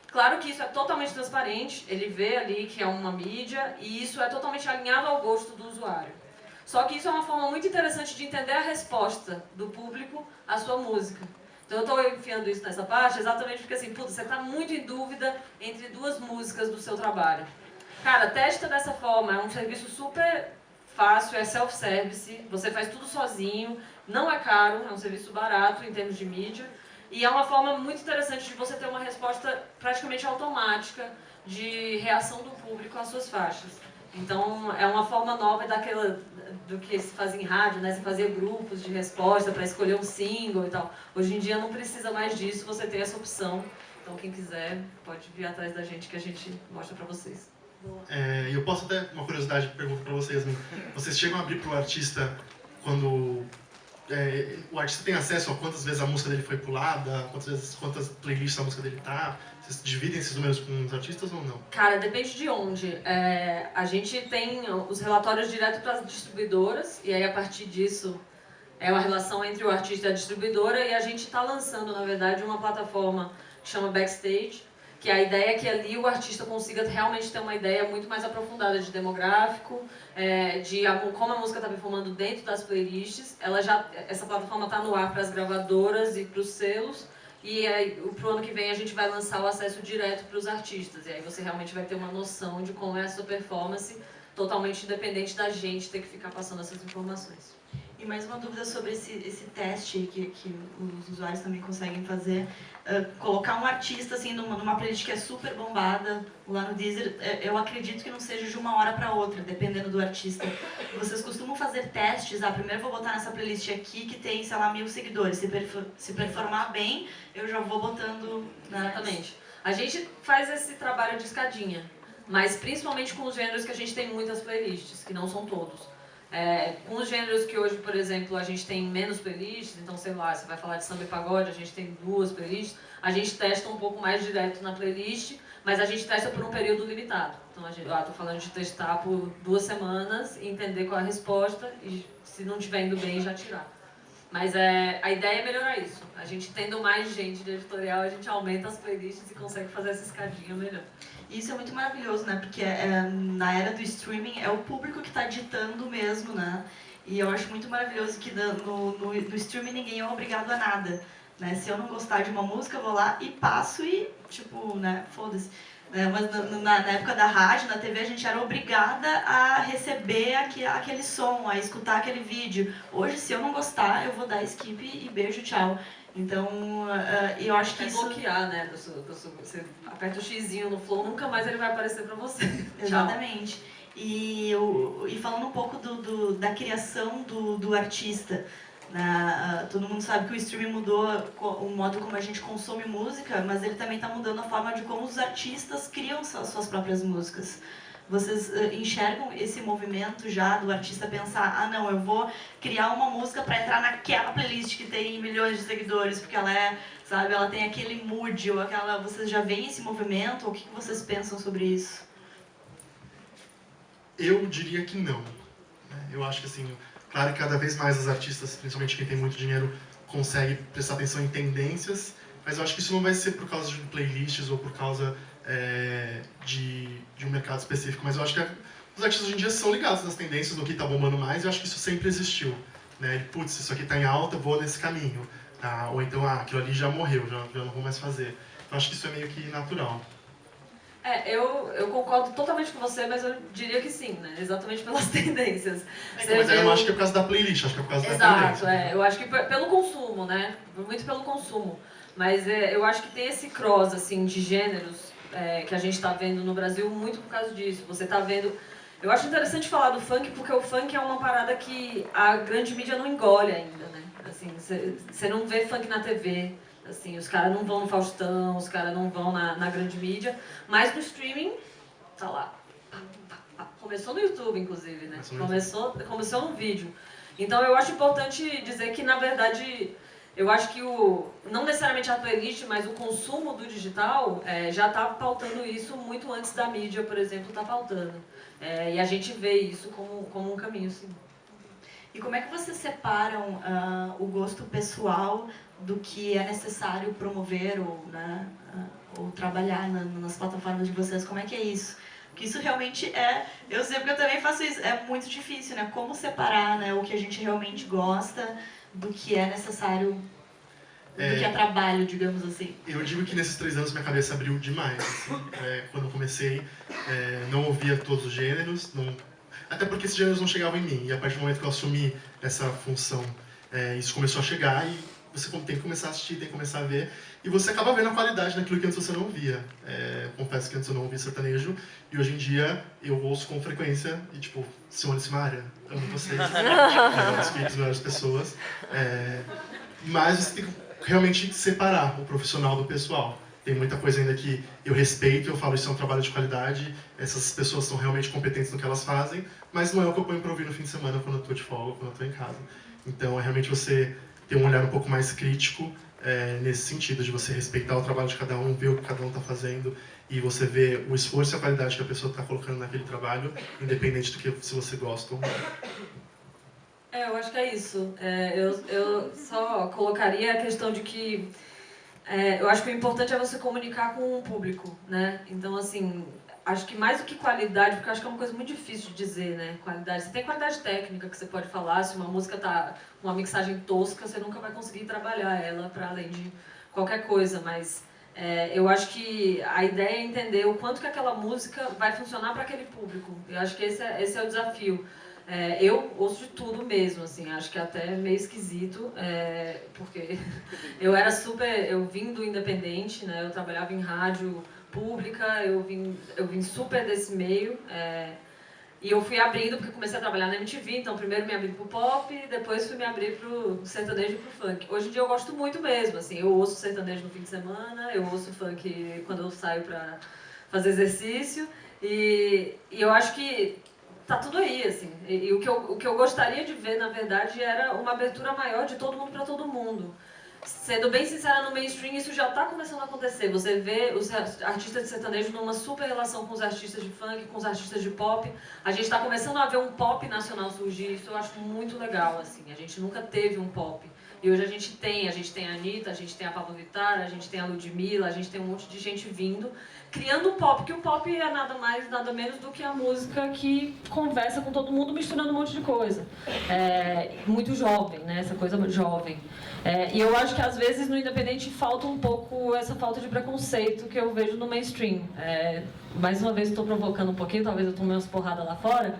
Claro que isso é totalmente transparente, ele vê ali que é uma mídia e isso é totalmente alinhado ao gosto do usuário. Só que isso é uma forma muito interessante de entender a resposta do público à sua música. Então eu estou enfiando isso nessa parte exatamente porque assim, você está muito em dúvida entre 2 músicas do seu trabalho. Cara, testa dessa forma, é um serviço super fácil, é self-service, você faz tudo sozinho, não é caro, é um serviço barato em termos de mídia. E é uma forma muito interessante de você ter uma resposta praticamente automática de reação do público às suas faixas. Então, é uma forma nova do que se fazia em rádio, né? Você fazia grupos de resposta para escolher um single e tal. Hoje em dia não precisa mais disso, você tem essa opção. Então, quem quiser, pode vir atrás da gente que a gente mostra para vocês. Eu posso até, uma curiosidade, pergunta para vocês, né? Vocês chegam a abrir para o artista quando o artista tem acesso a quantas vezes a música dele foi pulada, quantas playlists a música dele tá? Vocês dividem esses números com os artistas ou não? Cara, depende de onde. A gente tem os relatórios direto para as distribuidoras, e aí a partir disso é uma relação entre o artista e a distribuidora, e a gente está lançando, na verdade, uma plataforma que chama Backstage, que a ideia é que ali o artista consiga realmente ter uma ideia muito mais aprofundada de demográfico, de como a música está performando dentro das playlists. Essa plataforma está no ar para as gravadoras e para os selos, e para o ano que vem a gente vai lançar o acesso direto para os artistas, e aí você realmente vai ter uma noção de como é a sua performance, totalmente independente da gente ter que ficar passando essas informações. E mais uma dúvida sobre esse teste que os usuários também conseguem fazer. Colocar um artista assim, numa playlist que é super bombada lá no Deezer, eu acredito que não seja de uma hora para outra, dependendo do artista. Vocês costumam fazer testes? Primeiro vou botar nessa playlist aqui que tem, sei lá, 1000 seguidores. Se performar bem, eu já vou botando... Exatamente. A gente faz esse trabalho de escadinha, mas principalmente com os gêneros que a gente tem muitas playlists, que não são todos. Com os gêneros que hoje, por exemplo, a gente tem menos playlists, então, sei lá, você vai falar de samba e pagode, a gente tem 2 playlists, a gente testa um pouco mais direto na playlist, mas a gente testa por um período limitado. Então, estou falando de testar por 2 semanas, entender qual é a resposta e, se não estiver indo bem, já tirar. Mas a ideia é melhorar isso. A gente tendo mais gente de editorial, a gente aumenta as playlists e consegue fazer essa escadinha melhor. Isso é muito maravilhoso, né? Porque na era do streaming é o público que está ditando mesmo, né? E eu acho muito maravilhoso que no streaming ninguém é obrigado a nada, né? Se eu não gostar de uma música, eu vou lá e passo e, tipo, né? Foda-se. Mas na época da rádio, na TV, a gente era obrigada a receber aquele som, a escutar aquele vídeo. Hoje, se eu não gostar, eu vou dar skip e beijo, tchau. Então, eu acho que isso... bloquear, né? Você aperta o xizinho no Flow, nunca mais ele vai aparecer pra você. Exatamente. E falando um pouco da criação do artista, né? Todo mundo sabe que o streaming mudou o modo como a gente consome música, mas ele também está mudando a forma de como os artistas criam as suas próprias músicas. Vocês enxergam esse movimento já do artista pensar, ah não, eu vou criar uma música para entrar naquela playlist que tem milhões de seguidores, porque ela sabe, ela tem aquele mood, ou aquela... Vocês já veem esse movimento? O que vocês pensam sobre isso? Eu diria que não. Eu acho que, assim, claro que cada vez mais os artistas, principalmente quem tem muito dinheiro, consegue prestar atenção em tendências, mas eu acho que isso não vai ser por causa de playlists ou por causa de um mercado específico, mas eu acho que os artistas hoje em dia são ligados nas tendências, no que está bombando mais, e eu acho que isso sempre existiu. Né? Putz, isso aqui está em alta, eu vou nesse caminho. Tá? Ou então, aquilo ali já morreu, já não vou mais fazer. Eu acho que isso é meio que natural. Eu concordo totalmente com você, mas eu diria que sim, né? Exatamente pelas tendências. Mas eu não acho que é por causa da playlist, acho que é por causa da tendência. Exato, eu acho que pelo consumo, né? Muito pelo consumo. Mas eu acho que tem esse cross, assim, de gêneros que a gente está vendo no Brasil muito por causa disso. Você está vendo... Eu acho interessante falar do funk, porque o funk é uma parada que a grande mídia não engole ainda, né? Assim, você não vê funk na TV. Assim, os caras não vão no Faustão, os caras não vão na grande mídia, mas no streaming, tá lá. Começou no YouTube, inclusive, né? Começou no vídeo. Então eu acho importante dizer que, na verdade, eu acho que não necessariamente a playlist, mas o consumo do digital já está pautando isso muito antes da mídia, por exemplo, está pautando. E a gente vê isso como um caminho, sim. E como é que vocês separam o gosto pessoal do que é necessário promover ou trabalhar nas plataformas de vocês? Como é que é isso? Porque isso realmente eu sei porque eu também faço isso, é muito difícil, né? Como separar, né, o que a gente realmente gosta do que é necessário, do que é trabalho, digamos assim. Eu digo que nesses 3 anos minha cabeça abriu demais. Assim. Quando eu comecei, não ouvia todos os gêneros, até porque esses gêneros não chegavam em mim. E a partir do momento que eu assumi essa função, isso começou a chegar e você tem que começar a assistir, tem que começar a ver. E você acaba vendo a qualidade daquilo que antes você não via. Confesso que antes eu não ouvia sertanejo. E hoje em dia eu ouço com frequência. E tipo, Simone Simaria, amo vocês. As melhores pessoas. Mas você tem que realmente separar o profissional do pessoal. Tem muita coisa ainda que eu respeito, eu falo isso é um trabalho de qualidade, essas pessoas são realmente competentes no que elas fazem, mas não é o que eu ponho para ouvir no fim de semana quando eu estou de folga, quando eu estou em casa. Então é realmente você ter um olhar um pouco mais crítico nesse sentido, de você respeitar o trabalho de cada um, ver o que cada um está fazendo e você ver o esforço e a qualidade que a pessoa está colocando naquele trabalho, independente do que se você gosta ou não. Eu acho que é isso. Eu só colocaria a questão de que eu acho que o importante é você comunicar com o público, né? Então, assim, acho que mais do que qualidade, porque eu acho que é uma coisa muito difícil de dizer, né? Qualidade. Você tem qualidade técnica que você pode falar, se uma música tá com uma mixagem tosca, você nunca vai conseguir trabalhar ela para além de qualquer coisa, mas eu acho que a ideia é entender o quanto que aquela música vai funcionar para aquele público. Eu acho que esse é o desafio. Eu ouço de tudo mesmo, assim, acho que até meio esquisito, porque eu vim do independente, né, eu trabalhava em rádio pública, eu vim super desse meio, e eu fui abrindo, porque comecei a trabalhar na MTV, então primeiro me abri pro pop, depois fui me abrir pro sertanejo e pro funk. Hoje em dia eu gosto muito mesmo, assim, eu ouço sertanejo no fim de semana, eu ouço funk quando eu saio pra fazer exercício, e eu acho que tá tudo aí, assim. E o que eu gostaria de ver, na verdade, era uma abertura maior de todo mundo para todo mundo. Sendo bem sincera, no mainstream isso já está começando a acontecer. Você vê os artistas de sertanejo numa super relação com os artistas de funk, com os artistas de pop. A gente está começando a ver um pop nacional surgir, isso eu acho muito legal, assim. A gente nunca teve um pop. E hoje a gente tem a Anitta, a gente tem a Pablo Vittar, a gente tem a Ludmilla, a gente tem um monte de gente vindo, criando pop, que o pop é nada mais, nada menos do que a música que conversa com todo mundo, misturando um monte de coisa. Muito jovem, né? Essa coisa jovem. E eu acho que às vezes no independente falta um pouco essa falta de preconceito que eu vejo no mainstream. Mais uma vez estou provocando um pouquinho, talvez eu tome umas porradas lá fora,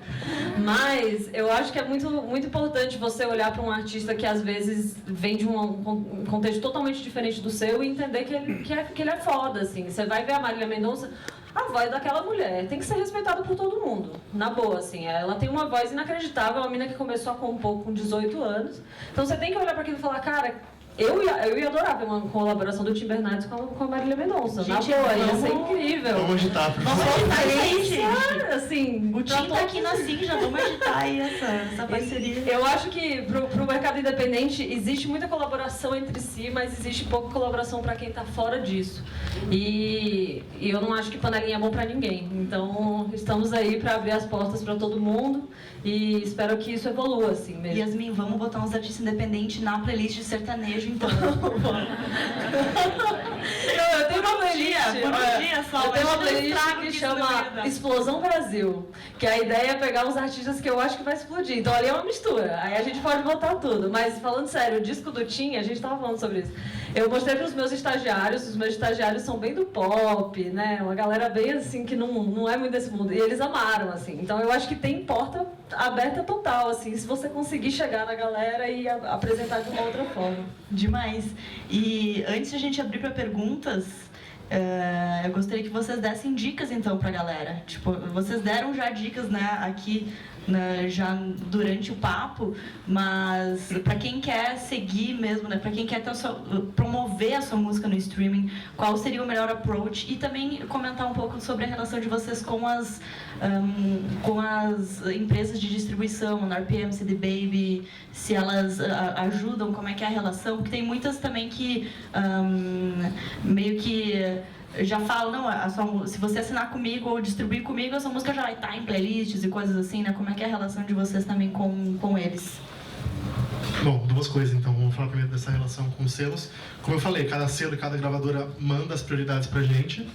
mas eu acho que é muito, muito importante você olhar para um artista que às vezes vem de um contexto totalmente diferente do seu e entender que ele é foda, assim. Você vai ver a Marília Mendonça, a voz daquela mulher tem que ser respeitada por todo mundo, na boa, assim. Ela tem uma voz inacreditável, uma menina que começou a compor com 18 anos. Então você tem que olhar para aquilo e falar, cara, eu ia adorar ver uma colaboração do Tim Bernardes com a Marília Mendonça. Gente, na boa, ia ser incrível. Vamos agitar, por Vamos favor. agitar aí, gente. Assim, O Tim tá aqui na SIG, já vamos agitar aí essa parceria. Eu acho que pro mercado independente existe muita colaboração entre si, mas existe pouca colaboração para quem tá fora disso. E eu não acho que panelinha é bom para ninguém. Então, estamos aí para abrir as portas para todo mundo e espero que isso evolua assim mesmo. Yasmin, vamos botar uns artistas independentes na playlist de sertanejo, então. Eu tenho uma playlist, só, eu tenho uma mas playlist estrago que que chama isso não ia dar. Explosão Brasil, que a ideia é pegar uns artistas que eu acho que vai explodir. Então ali é uma mistura, aí a gente pode botar tudo. Mas falando sério, o disco do Tim, a gente tava falando sobre isso. Eu mostrei para os meus estagiários, os meus estagiários são bem do pop, né? Uma galera bem assim que não é muito desse mundo. E eles amaram, assim. Então eu acho que tem porta aberta total, assim, se você conseguir chegar na galera e apresentar de uma outra forma. Demais. E antes de a gente abrir para perguntas, eu gostaria que vocês dessem dicas então pra galera. Tipo, vocês deram já dicas, né, aqui, né, já durante o papo, mas para quem quer seguir mesmo, né, para quem quer promover a sua música no streaming, qual seria o melhor approach? E também comentar um pouco sobre a relação de vocês com as empresas de distribuição, na RPM, CD Baby, se elas ajudam, como é que é a relação, porque tem muitas também que meio que já falam, não, se você assinar comigo ou distribuir comigo, a sua música já vai estar em playlists e coisas assim, né? Como é que é a relação de vocês também com eles? Bom, duas coisas então. Vamos falar primeiro dessa relação com os selos. Como eu falei, cada selo e cada gravadora manda as prioridades pra gente.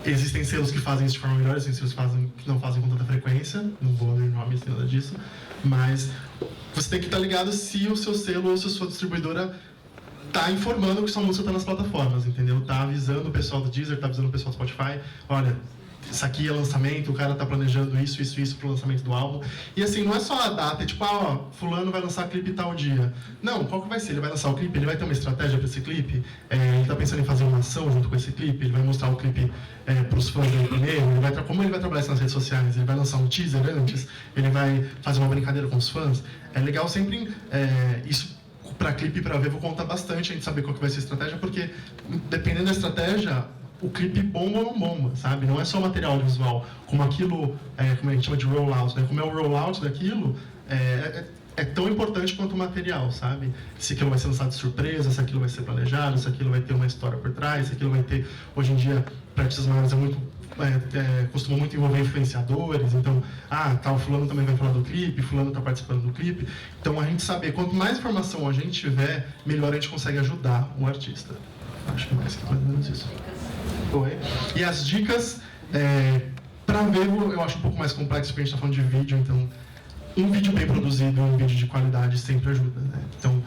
Existem selos que fazem isso de forma melhor, existem selos que não fazem com tanta frequência. Não vou ler nomes nem nada disso. Mas você tem que estar ligado se o seu selo ou se a sua distribuidora tá informando que sua música tá nas plataformas, entendeu? Tá avisando o pessoal do Deezer, tá avisando o pessoal do Spotify, olha, isso aqui é lançamento, o cara tá planejando isso pro lançamento do álbum. E assim, não é só a data, é tipo, fulano vai lançar clipe tal dia. Não, qual que vai ser? Ele vai lançar o clipe, ele vai ter uma estratégia para esse clipe, ele tá pensando em fazer uma ação junto com esse clipe, ele vai mostrar o clipe pros fãs dele primeiro, como ele vai trabalhar isso nas redes sociais, ele vai lançar um teaser antes, ele vai fazer uma brincadeira com os fãs. É legal sempre isso. Para clipe e para Vevo conta bastante a gente saber qual que vai ser a estratégia, porque dependendo da estratégia, o clipe bomba ou não bomba, sabe? Não é só material audiovisual, como aquilo, como a gente chama de rollout, né? Como é o rollout daquilo, é tão importante quanto o material, sabe? Se aquilo vai ser lançado de surpresa, se aquilo vai ser planejado, se aquilo vai ter uma história por trás, se aquilo vai ter, hoje em dia, para artistas maiores costuma muito envolver influenciadores, então, tal fulano também vai falar do clipe, fulano está participando do clipe. Então, a gente saber, quanto mais informação a gente tiver, melhor a gente consegue ajudar o artista. Acho que mais ou menos isso. Oi. E as dicas, para Vevo, eu acho um pouco mais complexo, porque a gente está falando de vídeo, então, um vídeo bem produzido, um vídeo de qualidade sempre ajuda, né? Então,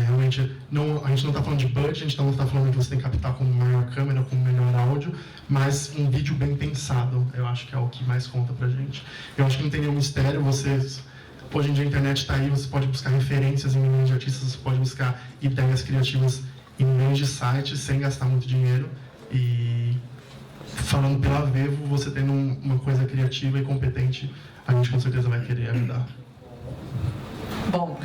realmente, a gente não está falando de budget, a gente não está falando que você tem que captar com maior câmera, com melhor áudio, mas um vídeo bem pensado, eu acho que é o que mais conta pra gente. Eu acho que não tem nenhum mistério, hoje em dia a internet está aí, você pode buscar referências em milhões de artistas, você pode buscar ideias criativas em milhões de sites, sem gastar muito dinheiro. E falando pela Vevo, você tendo uma coisa criativa e competente, a gente com certeza vai querer ajudar. Bom,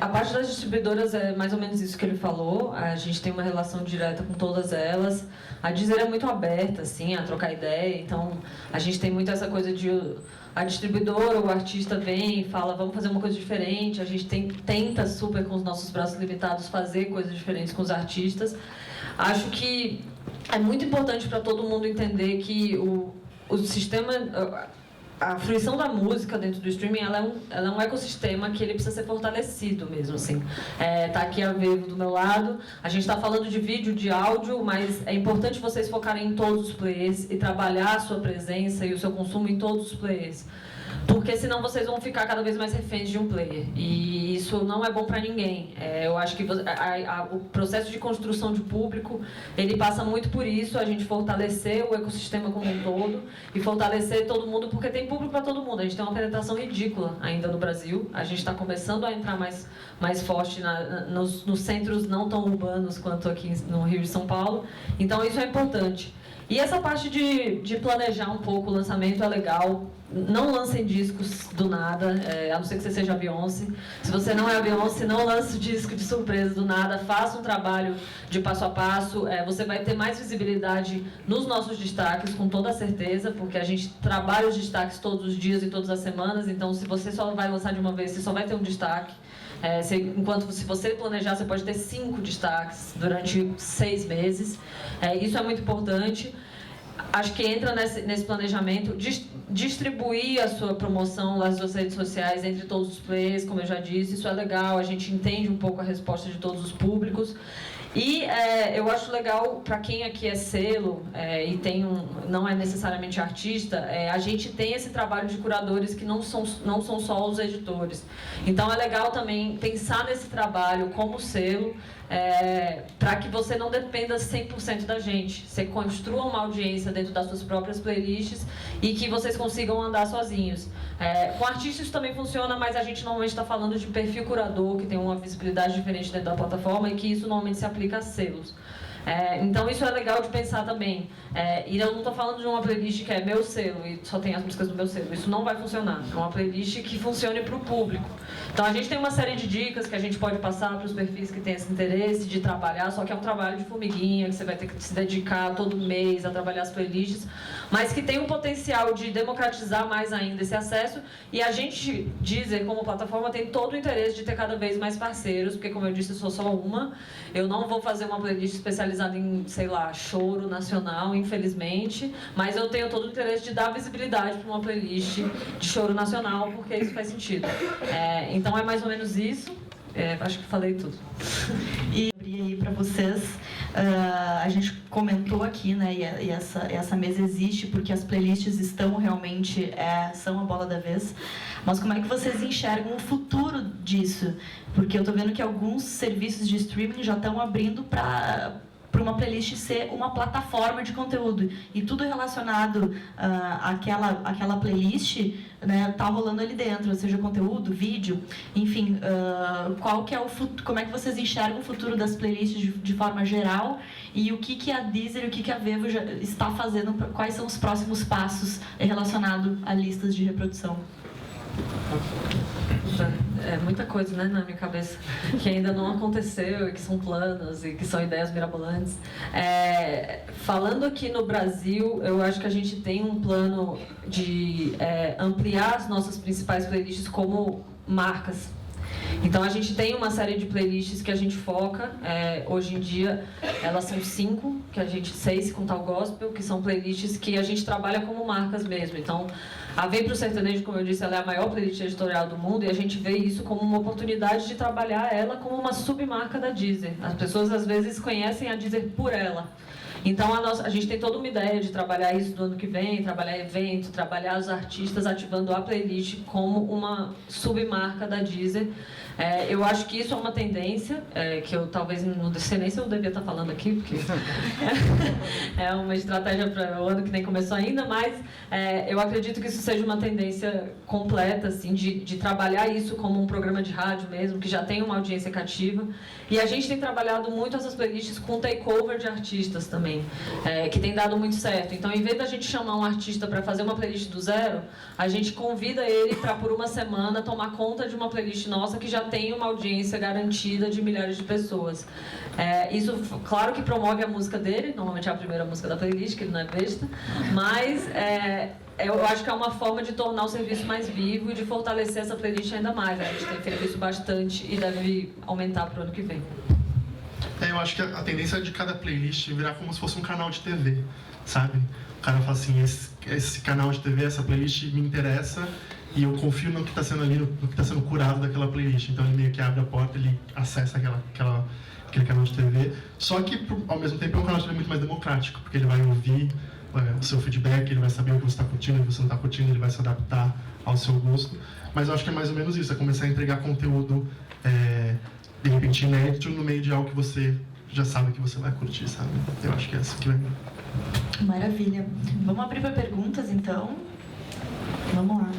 a parte das distribuidoras é mais ou menos isso que ele falou. A gente tem uma relação direta com todas elas. A Deezer é muito aberta, assim, a trocar ideia. Então, a gente tem muito essa coisa de a distribuidora, o artista vem e fala, vamos fazer uma coisa diferente. A gente tenta super, com os nossos braços limitados, fazer coisas diferentes com os artistas. Acho que é muito importante para todo mundo entender que o sistema... a fruição da música dentro do streaming, ela é um ecossistema que ele precisa ser fortalecido mesmo, assim. Tá aqui a Vevo do meu lado, a gente está falando de vídeo, de áudio, mas é importante vocês focarem em todos os players e trabalhar a sua presença e o seu consumo em todos os players. Porque senão vocês vão ficar cada vez mais reféns de um player. E isso não é bom para ninguém. Eu acho que o processo de construção de público, ele passa muito por isso, a gente fortalecer o ecossistema como um todo e fortalecer todo mundo, porque tem público para todo mundo. A gente tem uma penetração ridícula ainda no Brasil. A gente está começando a entrar mais forte nos centros não tão urbanos quanto aqui no Rio de São Paulo. Então isso é importante. E essa parte de planejar um pouco o lançamento é legal. Não lancem discos do nada, a não ser que você seja a Beyoncé. Se você não é a Beyoncé, não lance disco de surpresa do nada. Faça um trabalho de passo a passo. Você vai ter mais visibilidade nos nossos destaques, com toda certeza, porque a gente trabalha os destaques todos os dias e todas as semanas. Então, se você só vai lançar de uma vez, você só vai ter um destaque. Enquanto se você planejar, você pode ter 5 destaques durante 6 meses. Isso é muito importante. Acho que entra nesse planejamento, distribuir a sua promoção nas suas redes sociais entre todos os players, como eu já disse, isso é legal, a gente entende um pouco a resposta de todos os públicos. E eu acho legal, para quem aqui é selo e não é necessariamente artista, a gente tem esse trabalho de curadores que não são só os editores. Então é legal também pensar nesse trabalho como selo, para que você não dependa 100% da gente. Você construa uma audiência dentro das suas próprias playlists e que vocês consigam andar sozinhos. Com artistas isso também funciona, mas a gente normalmente está falando de perfil curador, que tem uma visibilidade diferente dentro da plataforma e que isso normalmente se aplica a selos. Então isso é legal de pensar também. E eu não estou falando de uma playlist que é meu selo e só tem as músicas do meu selo. Isso não vai funcionar. É uma playlist que funcione para o público. Então a gente tem uma série de dicas que a gente pode passar para os perfis que têm esse interesse de trabalhar, só que é um trabalho de formiguinha, que você vai ter que se dedicar todo mês a trabalhar as playlists, mas que tem um potencial de democratizar mais ainda esse acesso. E a gente, Deezer, como plataforma, tem todo o interesse de ter cada vez mais parceiros, porque, como eu disse, eu sou só uma. Eu não vou fazer uma playlist especializada em, sei lá, choro nacional, infelizmente, mas eu tenho todo o interesse de dar visibilidade para uma playlist de choro nacional, porque isso faz sentido. Então é mais ou menos isso. Acho que falei tudo. E abrir aí para vocês, a gente comentou aqui, né, e essa mesa existe porque as playlists estão realmente, são a bola da vez. Mas como é que vocês enxergam o futuro disso? Porque eu estou vendo que alguns serviços de streaming já estão abrindo para uma playlist ser uma plataforma de conteúdo. E tudo relacionado àquela playlist, né, tá rolando ali dentro, seja conteúdo, vídeo, enfim. Qual que é como é que vocês enxergam o futuro das playlists de forma geral? E o que a Deezer e o que a Vevo já está fazendo? Quais são os próximos passos relacionados a listas de reprodução? Muita coisa, né, na minha cabeça que ainda não aconteceu e que são planos e que são ideias mirabolantes. Falando aqui no Brasil, eu acho que a gente tem um plano de ampliar as nossas principais playlists como marcas. Então a gente tem uma série de playlists que a gente foca, hoje em dia elas são 5, 6 se contar o gospel, que são playlists que a gente trabalha como marcas mesmo. Então a Vem Pro Sertanejo, como eu disse, ela é a maior playlist editorial do mundo e a gente vê isso como uma oportunidade de trabalhar ela como uma submarca da Deezer. As pessoas às vezes conhecem a Deezer por ela. Então a gente tem toda uma ideia de trabalhar isso do ano que vem, trabalhar evento, trabalhar os artistas ativando a playlist como uma submarca da Deezer. Eu acho que isso é uma tendência, que eu talvez não sei nem se eu devia estar falando aqui, porque é uma estratégia para o ano que nem começou ainda, mas eu acredito que isso seja uma tendência completa, assim, de trabalhar isso como um programa de rádio mesmo, que já tem uma audiência cativa. E a gente tem trabalhado muito essas playlists com takeover de artistas também, que tem dado muito certo. Então, em vez da gente chamar um artista para fazer uma playlist do zero, a gente convida ele para, por uma semana, tomar conta de uma playlist nossa que já tem uma audiência garantida de milhares de pessoas. Isso, claro que promove a música dele, normalmente é a primeira música da playlist, que ele não é besta, mas eu acho que é uma forma de tornar o serviço mais vivo e de fortalecer essa playlist ainda mais. A gente tem feito isso bastante e deve aumentar para o ano que vem. Eu acho que a tendência é de cada playlist virar como se fosse um canal de TV, sabe? O cara fala assim, esse canal de TV, essa playlist me interessa e eu confio no que está sendo ali, no que está sendo curado daquela playlist. Então ele meio que abre a porta, ele acessa aquele canal de TV. Só que, ao mesmo tempo, é um canal de TV muito mais democrático, porque ele vai ouvir o seu feedback, ele vai saber o que você está curtindo, o que você não está curtindo, ele vai se adaptar ao seu gosto. Mas eu acho que é mais ou menos isso, é começar a entregar conteúdo, de repente, inédito no meio de algo que você já sabe que você vai curtir, sabe? Eu acho que é isso que vai... Maravilha. Vamos abrir para perguntas, então? Vamos lá.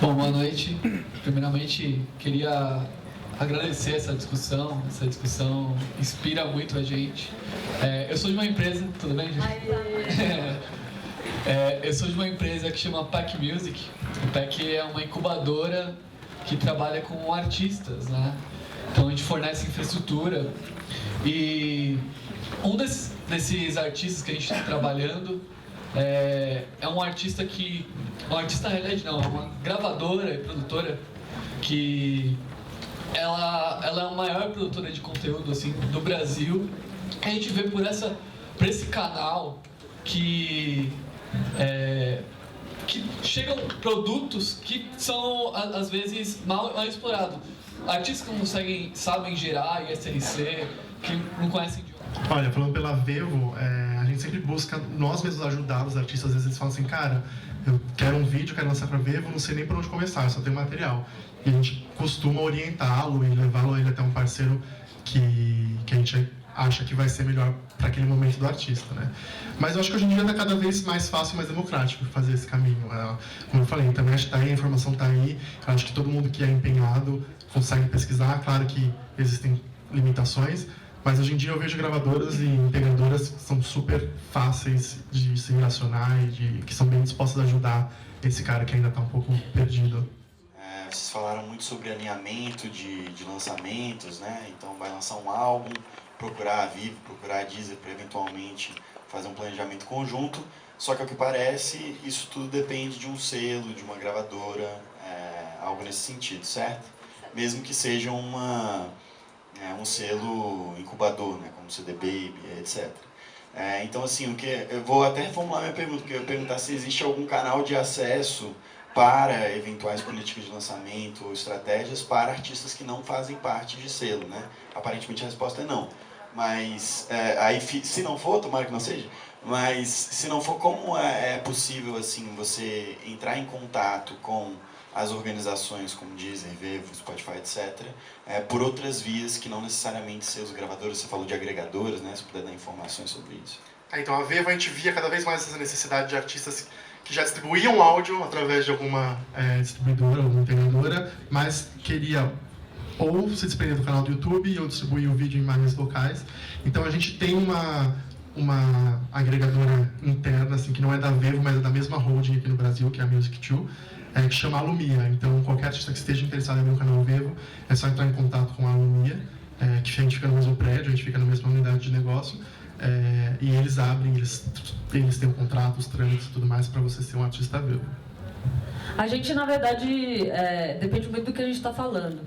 Bom, boa noite. Primeiramente, queria agradecer essa discussão. Essa discussão inspira muito a gente. Eu sou de uma empresa... Tudo bem, gente? Eu sou de uma empresa que chama Pack Music. O Pack é uma incubadora que trabalha com artistas, né? Então a gente fornece infraestrutura e um desses artistas que a gente está trabalhando é um artista que... Um artista, na realidade, não, é uma gravadora e produtora que ela é a maior produtora de conteúdo assim, do Brasil. A gente vê por esse canal que chegam produtos que são, às vezes, mal explorados. Artistas que não sabem gerar ISRC, que não conhecem de... Olha, falando pela Vevo, a gente sempre busca nós mesmos ajudar os artistas. Às vezes eles falam assim, cara, eu quero um vídeo, quero lançar pra Vevo, não sei nem por onde começar, eu só tenho material. E a gente costuma orientá-lo e levá-lo ele até um parceiro que a gente acha que vai ser melhor para aquele momento do artista, né? Mas eu acho que hoje em dia está cada vez mais fácil e mais democrático fazer esse caminho. Como eu falei, a internet está aí, a informação está aí. Eu acho que todo mundo que é empenhado consegue pesquisar. Claro que existem limitações, mas hoje em dia eu vejo gravadoras e integradoras que são super fáceis de se relacionar e que são bem dispostas a ajudar esse cara que ainda está um pouco perdido. Vocês falaram muito sobre alinhamento de lançamentos, né? Então vai lançar um álbum, procurar a Vivo, procurar a Deezer para eventualmente fazer um planejamento conjunto. Só que ao que parece, isso tudo depende de um selo, de uma gravadora, algo nesse sentido, certo? Mesmo que seja um selo incubador, né? Como CD Baby, etc. Então assim, eu vou até reformular minha pergunta, porque eu ia perguntar se existe algum canal de acesso para eventuais políticas de lançamento ou estratégias para artistas que não fazem parte de selo, né? Aparentemente a resposta é não. Mas, aí, se não for, tomara que não seja, mas se não for, como é possível assim, você entrar em contato com as organizações como Deezer, Vevo, Spotify, etc., por outras vias que não necessariamente seus gravadores? Você falou de agregadoras, né? Se puder dar informações sobre isso. Então, a Vevo, a gente via cada vez mais essa necessidade de artistas que já distribuíam áudio através de alguma distribuidora, alguma integradora, mas queria ou se desprender do canal do YouTube ou distribuir o vídeo em mais locais. Então a gente tem uma agregadora interna, assim, que não é da Vevo, mas é da mesma holding aqui no Brasil, que é a Music2, que chama Alumia. Então qualquer artista que esteja interessado em abrir um canal Vevo, é só entrar em contato com a Alumia, que a gente fica no mesmo prédio, a gente fica na mesma unidade de negócio. E eles abrem, eles têm um contrato, os trâmites e tudo mais para você ser um artista Vevo. A gente, na verdade, depende muito do que a gente está falando.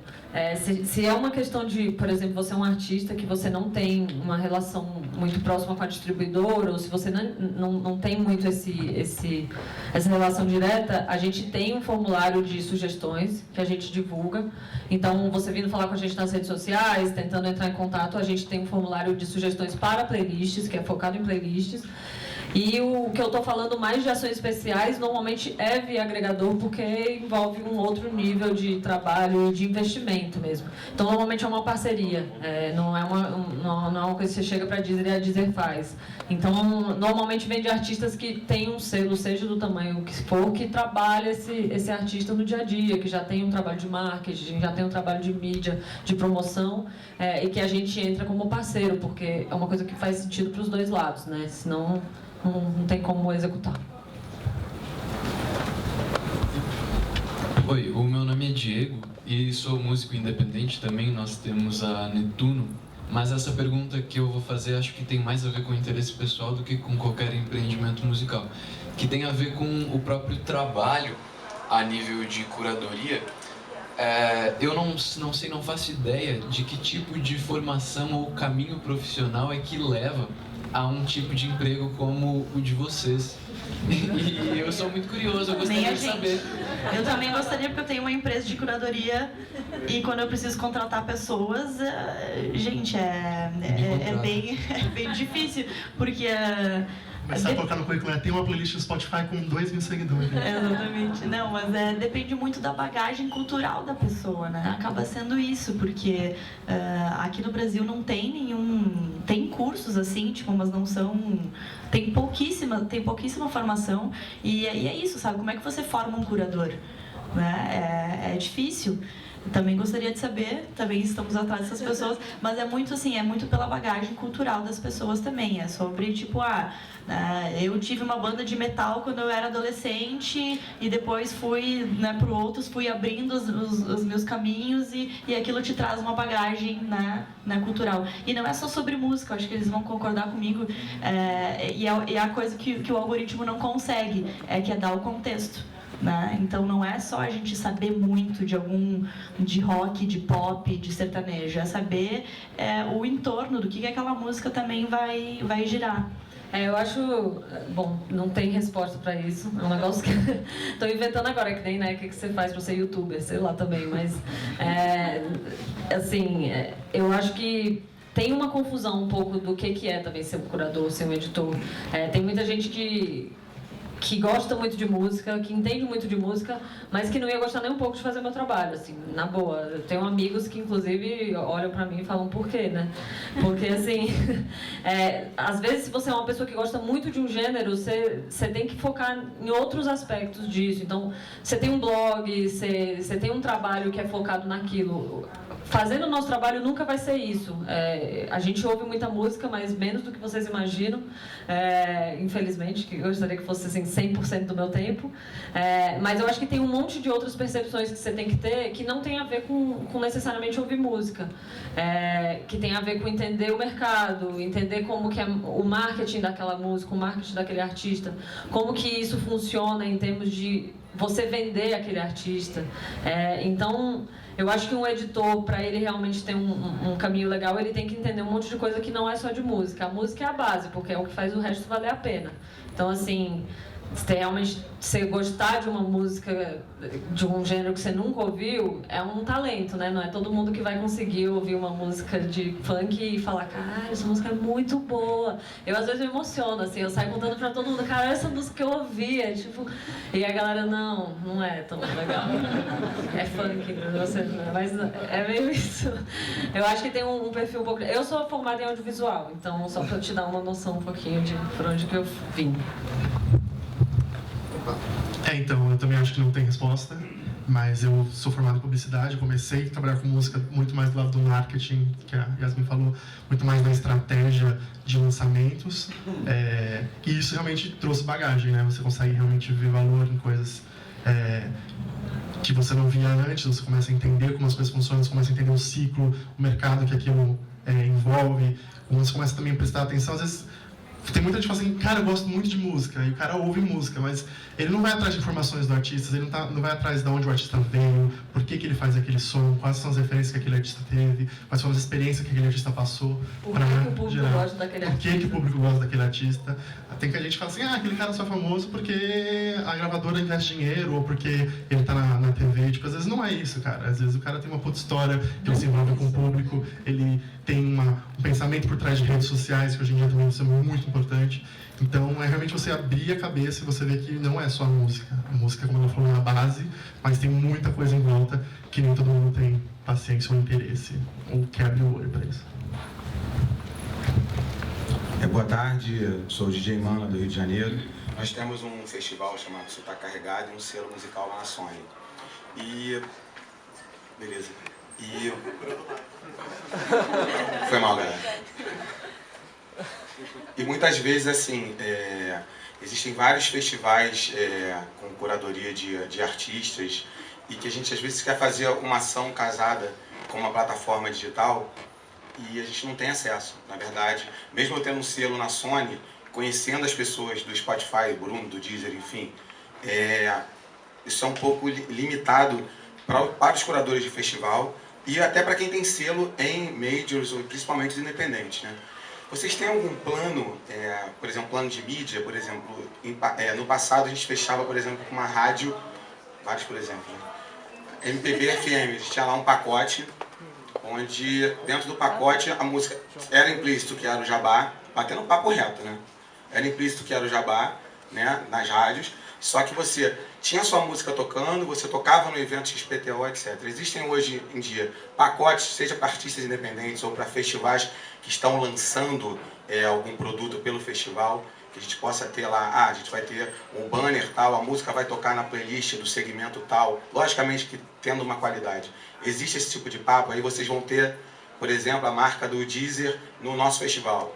Se é uma questão de, por exemplo, você é um artista que você não tem uma relação muito próxima com a distribuidora, ou se você não tem muito essa relação direta, a gente tem um formulário de sugestões que a gente divulga. Então, você vindo falar com a gente nas redes sociais, tentando entrar em contato, a gente tem um formulário de sugestões para playlists, que é focado em playlists. E o que eu estou falando mais de ações especiais, normalmente é via agregador, porque envolve um outro nível de trabalho e de investimento mesmo. Então, normalmente é uma parceria, não é uma coisa que você chega para a Deezer e a Deezer faz. Então, normalmente vem de artistas que têm um selo, seja do tamanho que for, que trabalha esse artista no dia a dia, que já tem um trabalho de marketing, já tem um trabalho de mídia, de promoção, e que a gente entra como parceiro, porque é uma coisa que faz sentido para os dois lados, né? Senão não tem como executar. Oi, o meu nome é Diego e sou músico independente também, nós temos a Netuno, mas essa pergunta que eu vou fazer acho que tem mais a ver com interesse pessoal do que com qualquer empreendimento musical, que tem a ver com o próprio trabalho a nível de curadoria. eu não sei, não faço ideia de que tipo de formação ou caminho profissional é que leva a um tipo de emprego como o de vocês. E eu sou muito curioso, eu gostaria de saber. Eu também gostaria, porque eu tenho uma empresa de curadoria e quando eu preciso contratar pessoas, gente, é bem difícil, porque... Começar a colocar no currículo, tem uma playlist no Spotify com 2.000 seguidores. Exatamente. Não, mas depende muito da bagagem cultural da pessoa, né? Acaba sendo isso, porque aqui no Brasil não tem nenhum... Tem cursos assim, tipo, mas não são... Tem pouquíssima formação e é isso, sabe? Como é que você forma um curador? Né? É difícil. Também gostaria de saber, também estamos atrás dessas pessoas, mas é muito assim, é muito pela bagagem cultural das pessoas também. É sobre, tipo, eu tive uma banda de metal quando eu era adolescente e depois fui, né, pro outros, fui abrindo os meus caminhos e aquilo te traz uma bagagem, né, cultural. E não é só sobre música, eu acho que eles vão concordar comigo, e é a coisa que o algoritmo não consegue, que é dar o contexto. Né? Então não é só a gente saber muito de rock, de pop, de sertanejo, é saber o entorno do que aquela música também vai girar. Eu acho... Bom, não tem resposta pra isso. É um negócio que... Tô inventando agora, que nem, né? O que você faz pra ser youtuber? Sei lá também, mas... eu acho que tem uma confusão um pouco do que é também ser um curador, ser um editor. Tem muita gente que gosta muito de música, que entende muito de música, mas que não ia gostar nem um pouco de fazer meu trabalho, assim, na boa. Eu tenho amigos que, inclusive, olham pra mim e falam por quê, né? Porque, assim, às vezes, se você é uma pessoa que gosta muito de um gênero, você tem que focar em outros aspectos disso. Então, você tem um blog, você tem um trabalho que é focado naquilo. Fazendo o nosso trabalho nunca vai ser isso. A gente ouve muita música, mas menos do que vocês imaginam. Infelizmente, que eu gostaria que fosse assim, 100% do meu tempo. Mas eu acho que tem um monte de outras percepções que você tem que ter que não tem a ver com necessariamente ouvir música. Que tem a ver com entender o mercado, entender como que é o marketing daquela música, o marketing daquele artista, como que isso funciona em termos de você vender aquele artista. Então... Eu acho que um editor, para ele realmente ter um caminho legal, ele tem que entender um monte de coisa que não é só de música. A música é a base, porque é o que faz o resto valer a pena. Então, assim, se realmente você gostar de uma música, de um gênero que você nunca ouviu, é um talento, né? Não é todo mundo que vai conseguir ouvir uma música de funk e falar, cara, essa música é muito boa. Eu, às vezes, me emociono, assim, eu saio contando pra todo mundo, cara, essa música que eu ouvi, tipo... E a galera, não é tão legal. É funk, você não, mas é meio isso. Eu acho que tem um perfil um pouco... Eu sou formada em audiovisual, então só pra te dar uma noção um pouquinho de por onde que eu vim. Então, eu também acho que não tem resposta, mas eu sou formado em publicidade, eu comecei a trabalhar com música muito mais do lado do marketing, que a Yasmin falou, muito mais da estratégia de lançamentos, e isso realmente trouxe bagagem, né? Você consegue realmente ver valor em coisas que você não via antes, você começa a entender como as coisas funcionam, você começa a entender o ciclo, o mercado que aquilo envolve, você começa também a prestar atenção, às vezes... Tem muita gente que fala assim, cara, eu gosto muito de música, e o cara ouve música, mas ele não vai atrás de informações do artista, ele não vai atrás de onde o artista veio, por que ele faz aquele som, quais são as referências que aquele artista teve, quais são as experiências que aquele artista passou para gerar. Por que o público gosta daquele artista? Tem que a gente fala assim, aquele cara só é famoso porque a gravadora investe dinheiro, ou porque ele tá na TV, tipo, às vezes não é isso, cara. Às vezes o cara tem uma puta história, que ele se envolve com o público, ele tem um pensamento por trás de redes sociais, que hoje em dia também isso é muito importante. Então, realmente você abrir a cabeça e você ver que não é só a música. A música, como ela falou, é a base, mas tem muita coisa em volta que nem todo mundo tem paciência ou interesse, ou quer abrir o olho para isso. Boa tarde, sou o DJ Mana, do Rio de Janeiro. Nós temos um festival chamado Sotaque Carregado e um selo musical lá na Sony. Beleza. Foi mal, galera. E muitas vezes, assim, existem vários festivais com curadoria de artistas e que a gente às vezes quer fazer uma ação casada com uma plataforma digital e a gente não tem acesso, na verdade. Mesmo eu tendo um selo na Sony, conhecendo as pessoas do Spotify, Bruno, do Deezer, enfim, isso é um pouco limitado para os curadores de festival e até para quem tem selo em majors, ou principalmente os independentes, né? Vocês têm algum plano, por exemplo, plano de mídia, por exemplo, no passado a gente fechava, por exemplo, com uma rádio, vários por exemplo, né? MPB FM, a gente tinha lá um pacote, onde dentro do pacote a música era implícito que era o jabá, batendo papo reto, né? Era implícito que era o jabá, né, nas rádios, só que você tinha sua música tocando, você tocava no evento XPTO, etc. Existem hoje em dia pacotes, seja para artistas independentes ou para festivais que estão lançando algum produto pelo festival, que a gente possa ter lá, a gente vai ter um banner tal, a música vai tocar na playlist do segmento tal, logicamente que tendo uma qualidade. Existe esse tipo de papo, aí vocês vão ter, por exemplo, a marca do Deezer no nosso festival.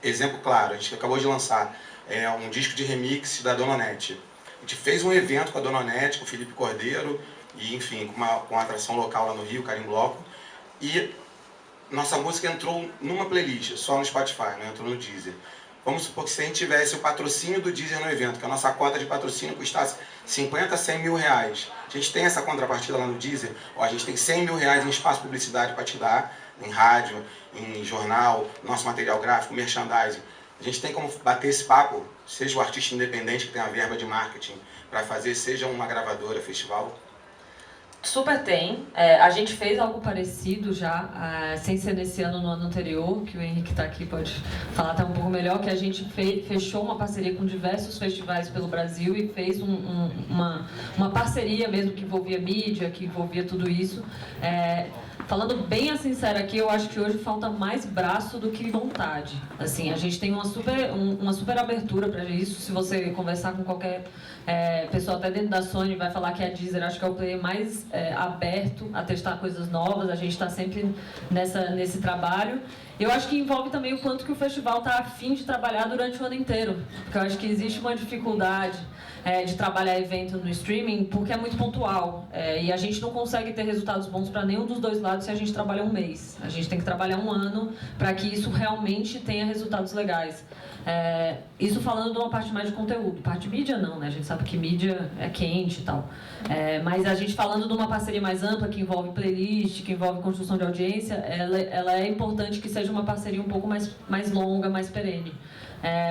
Exemplo claro, a gente acabou de lançar um disco de remix da Dona Onete. A gente fez um evento com a Dona Onete, com o Felipe Cordeiro, e enfim, com uma atração local lá no Rio, Carimbloco, e nossa música entrou numa playlist, só no Spotify, não entrou no Deezer. Vamos supor que se a gente tivesse o patrocínio do Deezer no evento, que a nossa cota de patrocínio custasse 50 a 100 mil reais. A gente tem essa contrapartida lá no Deezer, a gente tem 100 mil reais em espaço publicidade para te dar, em rádio, em jornal, nosso material gráfico, merchandising. A gente tem como bater esse papo, seja o artista independente que tem a verba de marketing para fazer, seja uma gravadora, festival. Super tem. A gente fez algo parecido já, sem ser nesse ano, no ano anterior, que o Henrique está aqui, pode falar até um pouco melhor, que a gente fechou uma parceria com diversos festivais pelo Brasil e fez uma parceria mesmo que envolvia mídia, que envolvia tudo isso. Falando bem a sincera aqui, eu acho que hoje falta mais braço do que vontade. Assim, a gente tem uma super abertura para isso. Se você conversar com qualquer pessoa até dentro da Sony, vai falar que a Deezer acho que é o player mais aberto a testar coisas novas. A gente está sempre nesse trabalho. Eu acho que envolve também o quanto que o festival está a fim de trabalhar durante o ano inteiro. Porque eu acho que existe uma dificuldade de trabalhar evento no streaming porque é muito pontual. E a gente não consegue ter resultados bons para nenhum dos dois lados se a gente trabalha um mês. A gente tem que trabalhar um ano para que isso realmente tenha resultados legais. Isso falando de uma parte mais de conteúdo. Parte de mídia não, né? A gente sabe que mídia é quente e tal. Mas a gente falando de uma parceria mais ampla, que envolve playlist, que envolve construção de audiência, ela é importante que seja uma parceria um pouco mais longa, mais perene.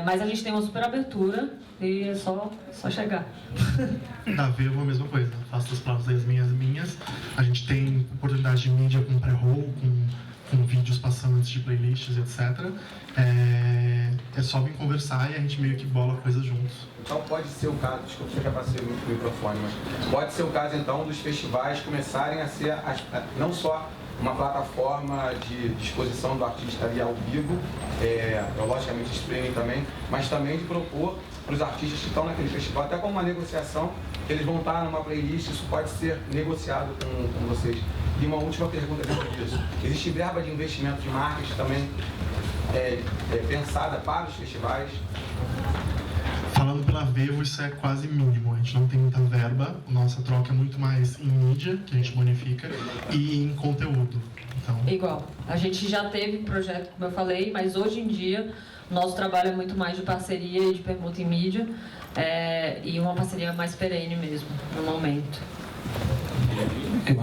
Mas a gente tem uma super abertura e é só chegar. Da Vevo a mesma coisa, faço das palavras das minhas. A gente tem oportunidade de mídia com pré-roll, com vídeos passando antes de playlists, etc. É só vir conversar e a gente meio que bola coisas juntos. Então pode ser o caso, desculpa se eu já passei muito o microfone, mas pode ser o caso então dos festivais começarem a ser não só uma plataforma de exposição do artista ali ao vivo, logicamente streaming também, mas também de propor para os artistas que estão naquele festival, até como uma negociação, que eles vão estar numa playlist, isso pode ser negociado com vocês. E uma última pergunta dentro disso. Existe verba de investimento de marketing também pensada para os festivais? Falando pela Vevo, isso é quase mínimo. A gente não tem muita verba. Nossa troca é muito mais em mídia, que a gente bonifica, e em conteúdo. Então... Igual. A gente já teve projeto, como eu falei, mas hoje em dia nosso trabalho é muito mais de parceria e de permuta em mídia, e uma parceria mais perene mesmo, no momento.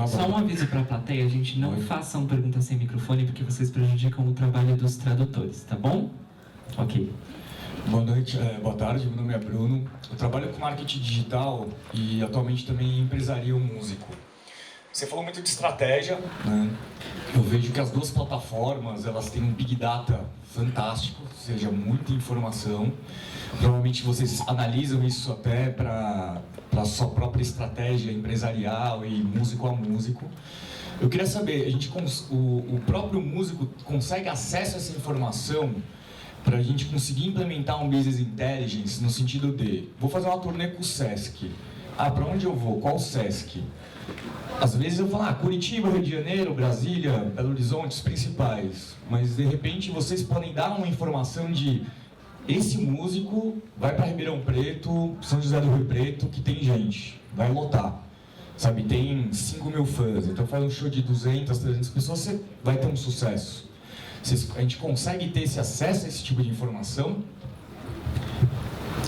Só um aviso para a plateia, a gente não façam perguntas sem microfone porque vocês prejudicam o trabalho dos tradutores, tá bom? Ok. Boa noite, boa tarde, meu nome é Bruno. Eu trabalho com marketing digital e atualmente também empresario músico. Você falou muito de estratégia, né? Eu vejo que as duas plataformas, elas têm um Big Data fantástico, ou seja, muita informação. Provavelmente vocês analisam isso até para a sua própria estratégia empresarial e músico a músico. Eu queria saber, o próprio músico consegue acesso a essa informação para a gente conseguir implementar um Business Intelligence no sentido de, vou fazer uma turnê com o Sesc. Para onde eu vou? Qual o Sesc? Às vezes eu falo, Curitiba, Rio de Janeiro, Brasília, Belo Horizonte, os principais. Mas de repente vocês podem dar uma informação de esse músico vai para Ribeirão Preto, São José do Rio Preto, que tem gente, vai lotar. Sabe, tem 5 mil fãs, então faz um show de 200, 300 pessoas, você vai ter um sucesso. A gente consegue ter esse acesso a esse tipo de informação?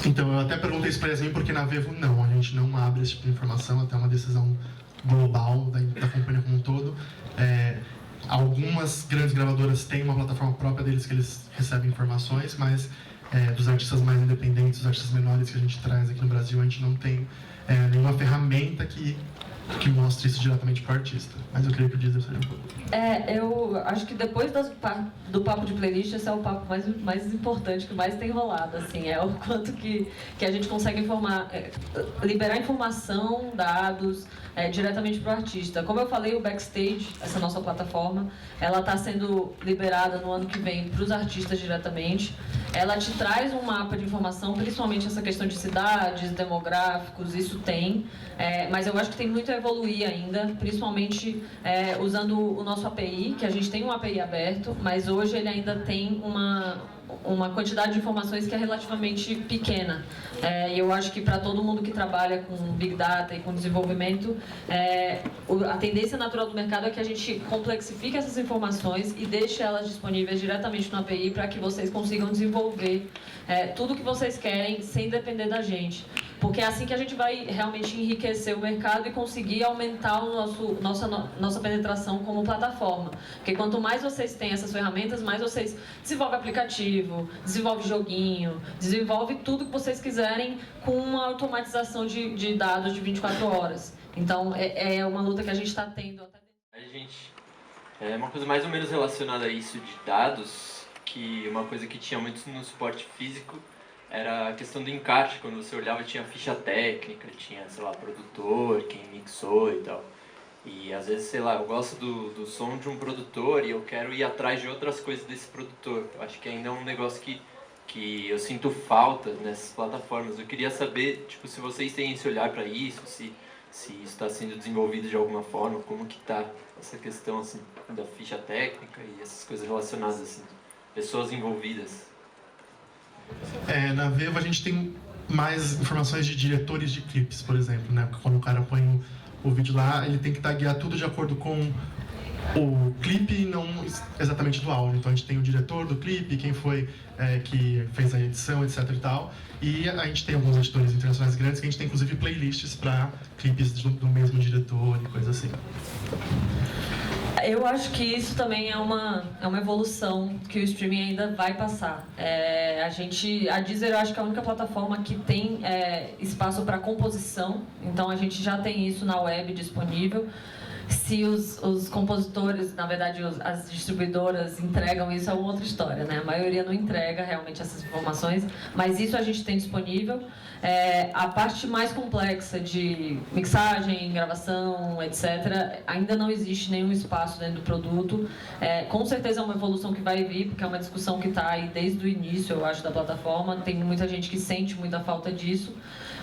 Então, eu até perguntei isso para a Yasmin porque na Vevo não, a gente não abre esse tipo de informação até uma decisão global da companhia como um todo. Algumas grandes gravadoras têm uma plataforma própria deles que eles recebem informações, mas dos artistas mais independentes, dos artistas menores que a gente traz aqui no Brasil, a gente não tem nenhuma ferramenta que mostre isso diretamente para o artista. Mas eu creio que o Deezer seja um pouco. Eu acho que depois do papo de playlist, esse é o papo mais importante, que mais tem rolado, assim, é o quanto que a gente consegue liberar informação, dados, diretamente para o artista. Como eu falei, o Backstage, essa nossa plataforma, ela está sendo liberada no ano que vem para os artistas diretamente. Ela te traz um mapa de informação, principalmente essa questão de cidades, demográficos, isso tem, mas eu acho que tem muito a evoluir ainda, principalmente usando o nosso API, que a gente tem um API aberto, mas hoje ele ainda tem uma quantidade de informações que é relativamente pequena. E eu acho que para todo mundo que trabalha com Big Data e com desenvolvimento, a tendência natural do mercado é que a gente complexifique essas informações e deixe elas disponíveis diretamente no API para que vocês consigam desenvolver tudo o que vocês querem sem depender da gente. Porque é assim que a gente vai realmente enriquecer o mercado e conseguir aumentar nossa penetração como plataforma. Porque quanto mais vocês têm essas ferramentas, mais vocês desenvolvem aplicativo, desenvolvem joguinho, desenvolvem tudo que vocês quiserem com uma automatização de dados de 24 horas. Então, é uma luta que a gente está tendo. A gente, uma coisa mais ou menos relacionada a isso de dados, que uma coisa que tinha muito no suporte físico, era a questão do encarte. Quando você olhava, tinha ficha técnica, tinha, sei lá, produtor, quem mixou e tal. E às vezes, sei lá, eu gosto do som de um produtor e eu quero ir atrás de outras coisas desse produtor. Eu acho que ainda é um negócio que eu sinto falta nessas plataformas. Eu queria saber, tipo, se vocês têm esse olhar para isso, se isso está sendo desenvolvido de alguma forma, como que está essa questão, assim, da ficha técnica e essas coisas relacionadas, assim, pessoas envolvidas. Na Vevo a gente tem mais informações de diretores de clipes, por exemplo, né? Quando o cara põe o vídeo lá, ele tem que taguear tudo de acordo com o clipe e não exatamente do áudio. Então a gente tem o diretor do clipe, quem foi que fez a edição, etc e tal. E a gente tem alguns editores internacionais grandes que a gente tem inclusive playlists para clipes do mesmo diretor e coisa assim. Eu acho que isso também é uma evolução que o streaming ainda vai passar. A Deezer, eu acho que é a única plataforma que tem espaço para composição, então a gente já tem isso na web disponível. Se os compositores, na verdade as distribuidoras entregam isso, é outra história, né? A maioria não entrega realmente essas informações, mas isso a gente tem disponível. A parte mais complexa de mixagem, gravação, etc., ainda não existe nenhum espaço dentro do produto. Com certeza é uma evolução que vai vir, porque é uma discussão que está aí desde o início, eu acho, da plataforma. Tem muita gente que sente muita falta disso.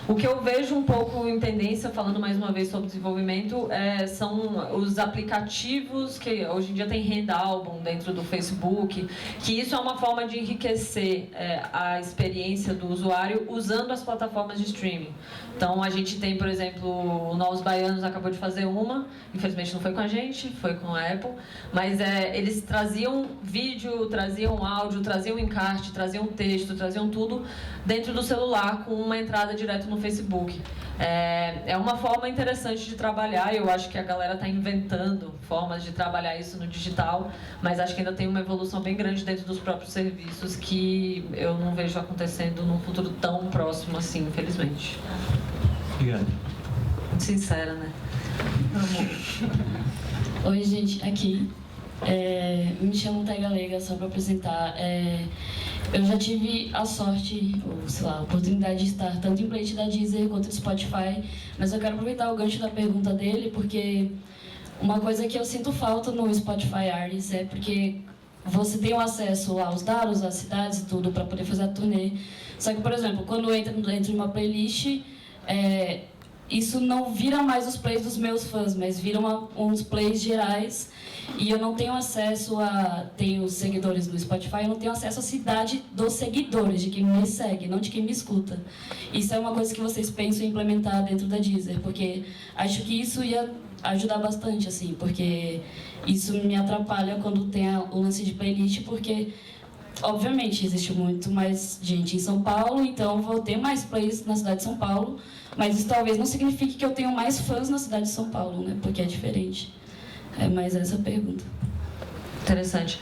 O que eu vejo um pouco em tendência, falando mais uma vez sobre desenvolvimento, são os aplicativos que hoje em dia tem Renda Album dentro do Facebook, que isso é uma forma de enriquecer a experiência do usuário usando as plataformas de streaming. Então a gente tem, por exemplo, o Novos Baianos acabou de fazer uma, infelizmente não foi com a gente, foi com a Apple, mas eles traziam vídeo, traziam áudio, traziam encarte, traziam texto, traziam tudo dentro do celular com uma entrada direto no Facebook. É uma forma interessante de trabalhar, eu acho que a galera está inventando formas de trabalhar isso no digital, mas acho que ainda tem uma evolução bem grande dentro dos próprios serviços que eu não vejo acontecendo num futuro tão próximo assim, infelizmente. Obrigado. Muito sincera, né? Oi, gente, aqui. Me chamo Thay Galega, só para apresentar. Eu já tive a sorte, ou sei lá, a oportunidade de estar tanto em playlist da Deezer quanto do Spotify, mas eu quero aproveitar o gancho da pergunta dele, porque uma coisa que eu sinto falta no Spotify Artists é porque você tem o acesso aos dados, às cidades e tudo para poder fazer a turnê. Só que, por exemplo, quando entra em uma playlist, isso não vira mais os plays dos meus fãs, mas vira uns plays gerais. E eu não tenho acesso tenho os seguidores do Spotify, eu não tenho acesso à cidade dos seguidores, de quem me segue, não de quem me escuta. Isso é uma coisa que vocês pensam em implementar dentro da Deezer, porque acho que isso ia ajudar bastante, assim, porque isso me atrapalha quando tem o lance de playlist, porque obviamente, existe muito mais gente em São Paulo, então eu vou ter mais plays na cidade de São Paulo, mas isso talvez não signifique que eu tenho mais fãs na cidade de São Paulo, né? Porque é diferente. É mais essa pergunta. Interessante.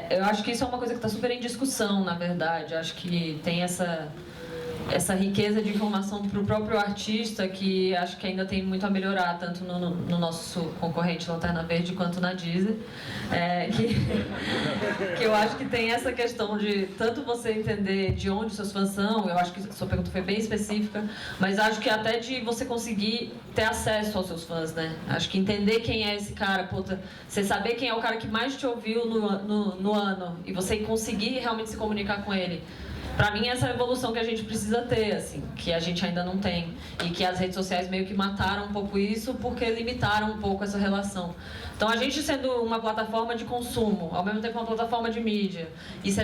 Eu acho que isso é uma coisa que está super em discussão, na verdade. Eu acho que tem essa riqueza de informação para o próprio artista que acho que ainda tem muito a melhorar, tanto no nosso concorrente Lanterna Verde quanto na Deezer. Que eu acho que tem essa questão de tanto você entender de onde seus fãs são, eu acho que a sua pergunta foi bem específica, mas acho que até de você conseguir ter acesso aos seus fãs, né? Acho que entender quem é esse cara, você saber quem é o cara que mais te ouviu no ano e você conseguir realmente se comunicar com ele. Pra mim, essa é a evolução que a gente precisa ter, assim, que a gente ainda não tem. E que as redes sociais meio que mataram um pouco isso porque limitaram um pouco essa relação. Então, a gente sendo uma plataforma de consumo, ao mesmo tempo uma plataforma de mídia, e se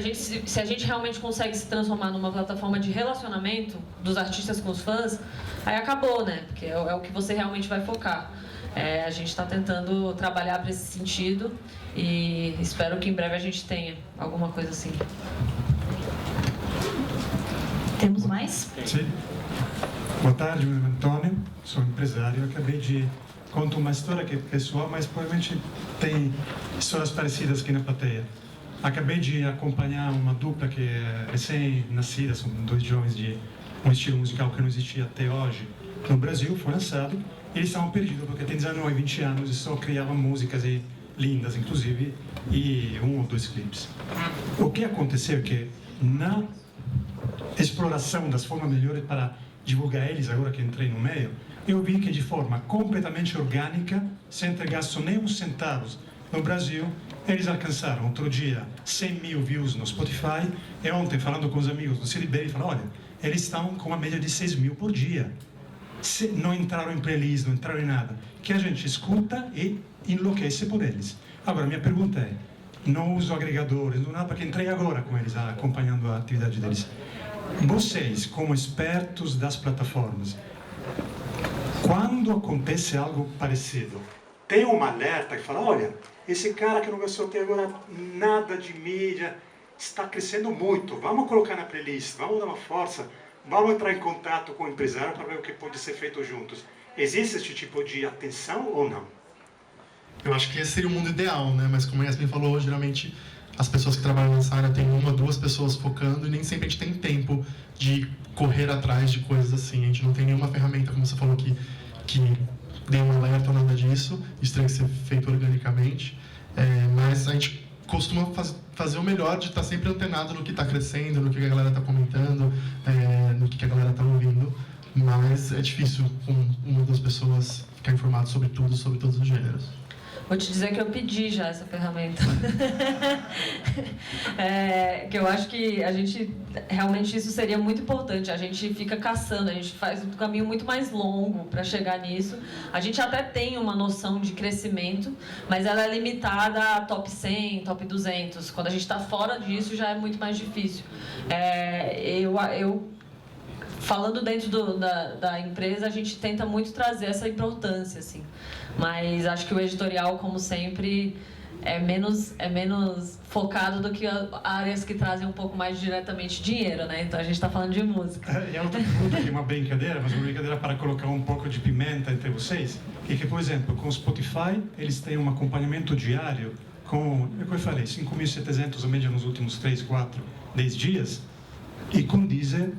a gente realmente consegue se transformar numa plataforma de relacionamento dos artistas com os fãs, aí acabou, né? Porque é o que você realmente vai focar. A gente está tentando trabalhar para esse sentido e espero que em breve a gente tenha alguma coisa assim. Temos mais? Sim. Boa tarde, meu nome é Antônio, sou empresário. Eu acabei de contar uma história que é pessoal, mas provavelmente tem histórias parecidas aqui na plateia. Acabei de acompanhar uma dupla que é recém-nascida, são dois jovens de um estilo musical que não existia até hoje no Brasil, foi lançado. E eles estavam perdidos porque tem 19, 20 anos e só criavam músicas lindas, inclusive, e 1 ou 2 clipes. O que aconteceu é que na exploração das formas melhores para divulgar eles, agora que entrei no meio, eu vi que de forma completamente orgânica, sem ter gasto nem uns centavos no Brasil, eles alcançaram outro dia 100 mil views no Spotify, e ontem, falando com os amigos do Siriberry, falaram, olha, eles estão com uma média de 6 mil por dia. Não entraram em playlist, não entraram em nada, que a gente escuta e enlouquece por eles. Agora, minha pergunta é, não uso agregadores, não nada, porque entrei agora com eles, acompanhando a atividade deles. Vocês, como expertos das plataformas, quando acontece algo parecido, tem uma alerta que fala, olha, esse cara que não gastou até agora nada de mídia, está crescendo muito, vamos colocar na playlist, vamos dar uma força, vamos entrar em contato com o empresário para ver o que pode ser feito juntos. Existe esse tipo de atenção ou não? Eu acho que esse seria o mundo ideal, né? Mas como a Yasmin falou, geralmente as pessoas que trabalham nessa área têm 1 ou 2 pessoas focando e nem sempre a gente tem tempo de correr atrás de coisas assim. A gente não tem nenhuma ferramenta, como você falou, que dê um alerta ou nada disso. Isso tem que ser feito organicamente. Mas a gente costuma fazer o melhor de estar sempre antenado no que está crescendo, no que a galera está comentando, no que a galera está ouvindo. Mas é difícil com 1 ou 2 pessoas ficar informado sobre tudo, sobre todos os gêneros. Vou te dizer que eu pedi já essa ferramenta. Que eu acho que a gente, realmente isso seria muito importante. A gente fica caçando, a gente faz um caminho muito mais longo para chegar nisso. A gente até tem uma noção de crescimento, mas ela é limitada a top 100, top 200. Quando a gente está fora disso já é muito mais difícil. Falando dentro da empresa, a gente tenta muito trazer essa importância, assim. Mas acho que o editorial, como sempre, é menos focado do que áreas que trazem um pouco mais diretamente dinheiro, né? Então a gente está falando de música. E a outra pergunta, que é uma brincadeira, mas uma brincadeira para colocar um pouco de pimenta entre vocês, é que, por exemplo, com o Spotify, eles têm um acompanhamento diário com, é o que eu falei, 5.700 a média nos últimos 3, 4, 10 dias, e com Deezer,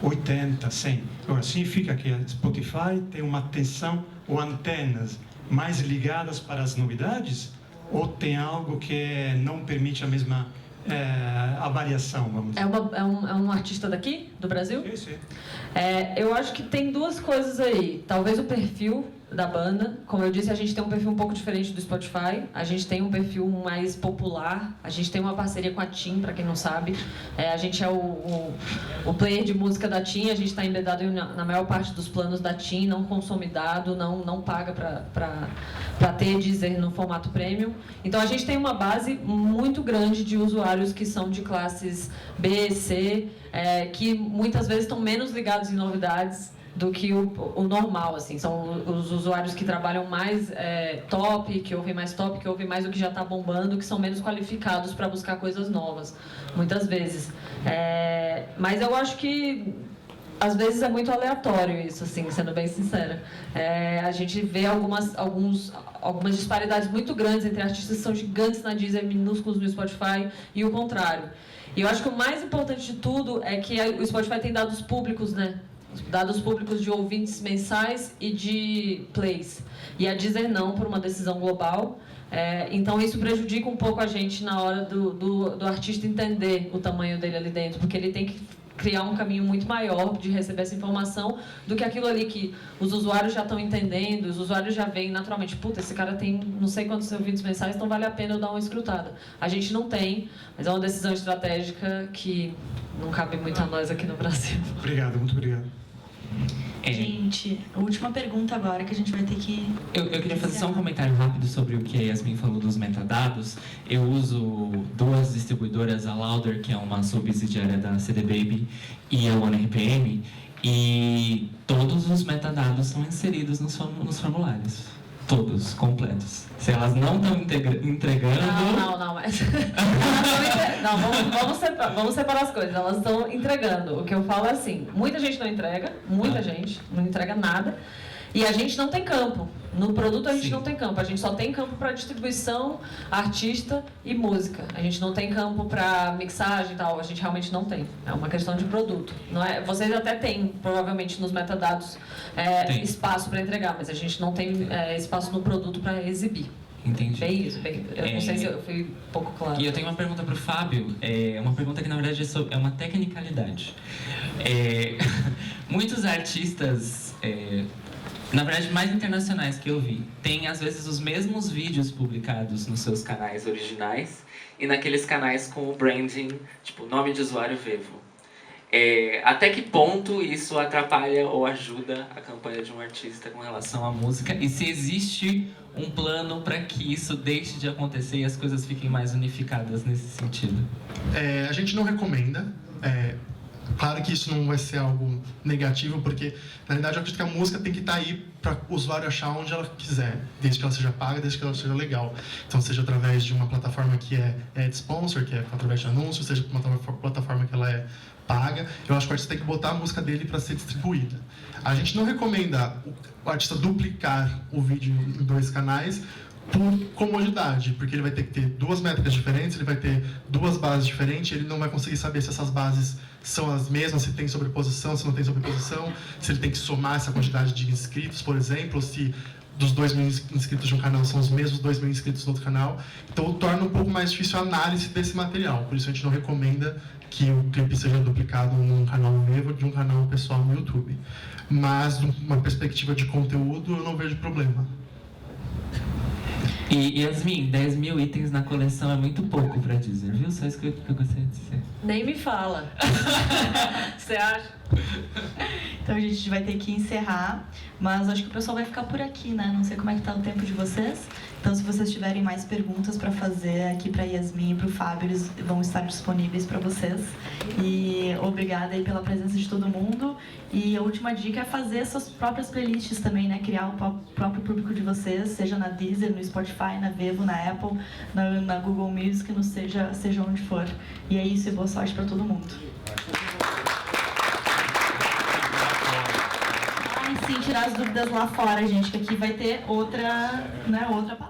80, 100. Agora, significa que a Spotify tem uma atenção ou antenas mais ligadas para as novidades, ou tem algo que não permite a mesma avaliação, vamos dizer? É um artista daqui, do Brasil? Sim. Eu acho que tem 2 coisas aí. Talvez o perfil da banda. Como eu disse, a gente tem um perfil um pouco diferente do Spotify. A gente tem um perfil mais popular. A gente tem uma parceria com a TIM, para quem não sabe. A gente é o player de música da TIM. A gente está embedado na maior parte dos planos da TIM. Não consome dado, não paga para ter Deezer no formato premium. Então a gente tem uma base muito grande de usuários que são de classes B, C, que muitas vezes estão menos ligados em novidades do que o normal, assim. São os usuários que trabalham mais top, que ouvem mais o que já está bombando, que são menos qualificados para buscar coisas novas, muitas vezes. Mas eu acho que às vezes é muito aleatório isso, assim, sendo bem sincera. A gente vê algumas disparidades muito grandes entre artistas que são gigantes na Deezer, minúsculos no Spotify, e o contrário. E eu acho que o mais importante de tudo é que o Spotify tem dados públicos, né? Dados públicos de ouvintes mensais e de plays. E a Deezer não, por uma decisão global. Então isso prejudica um pouco a gente na hora do artista entender o tamanho dele ali dentro, porque ele tem que criar um caminho muito maior de receber essa informação do que aquilo ali que os usuários já estão entendendo, os usuários já veem naturalmente, puta, esse cara tem não sei quantos ouvintes mensais, então vale a pena eu dar uma escrutada. A gente não tem, mas é uma decisão estratégica que não cabe muito a nós aqui no Brasil. Obrigado, muito obrigado. Gente, a última pergunta agora que a gente vai ter que... Eu queria fazer só um comentário rápido sobre o que a Yasmin falou dos metadados. Eu uso duas distribuidoras, a Louder, que é uma subsidiária da CD Baby, e a OneRPM, e todos os metadados são inseridos nos formulários. Todos, completos. Se elas não estão entregando... Não, mas... vamos separar as coisas. Elas estão entregando. O que eu falo é assim, muita gente não entrega, gente não entrega nada, e a gente não tem campo. No produto a gente não tem campo, a gente só tem campo para distribuição, artista e música. A gente não tem campo para mixagem e tal, a gente realmente não tem. É uma questão de produto. Não é? Vocês até têm, provavelmente, nos metadados espaço para entregar, mas a gente não tem espaço no produto para exibir. Entendi. Bem isso, bem. Eu não sei se eu fui um pouco claro. E eu tenho uma pergunta para o Fábio, uma pergunta que na verdade é uma tecnicalidade. Muitos artistas... na verdade, mais internacionais que eu vi, tem às vezes os mesmos vídeos publicados nos seus canais originais e naqueles canais com o branding, tipo, nome de usuário Vevo. Até que ponto isso atrapalha ou ajuda a campanha de um artista com relação à música? E se existe um plano para que isso deixe de acontecer e as coisas fiquem mais unificadas nesse sentido? A gente não recomenda. Claro que isso não vai ser algo negativo, porque, na verdade, eu acredito que a música tem que estar aí para o usuário achar onde ela quiser, desde que ela seja paga, desde que ela seja legal. Então, seja através de uma plataforma que é ad sponsor, que é através de anúncios, seja uma plataforma que ela é paga, eu acho que o artista tem que botar a música dele para ser distribuída. A gente não recomenda o artista duplicar o vídeo em 2 canais, por comodidade, porque ele vai ter que ter 2 métricas diferentes, ele vai ter 2 bases diferentes, ele não vai conseguir saber se essas bases são as mesmas, se tem sobreposição, se não tem sobreposição, se ele tem que somar essa quantidade de inscritos, por exemplo, ou se dos 2.000 inscritos de um canal são os mesmos 2.000 inscritos do outro canal. Então, torna um pouco mais difícil a análise desse material. Por isso, a gente não recomenda que o clipe seja duplicado num canal no Vevo de um canal pessoal no YouTube. Mas, de uma perspectiva de conteúdo, eu não vejo problema. E Yasmin, 10 mil itens na coleção é muito pouco pra Deezer, viu? Só isso que eu gostaria de dizer. Nem me fala. Você acha? Então a gente vai ter que encerrar, mas acho que o pessoal vai ficar por aqui, né? Não sei como é que tá o tempo de vocês. Então, se vocês tiverem mais perguntas para fazer aqui para Yasmin e para o Fábio, eles vão estar disponíveis para vocês. E obrigada aí pela presença de todo mundo. E a última dica é fazer suas próprias playlists também, né? Criar o próprio público de vocês, seja na Deezer, no Spotify, na Vevo, na Apple, na Google Music, seja onde for. E é isso, e boa sorte para todo mundo. Sim, tirar as dúvidas lá fora, gente, que aqui vai ter outra palavra.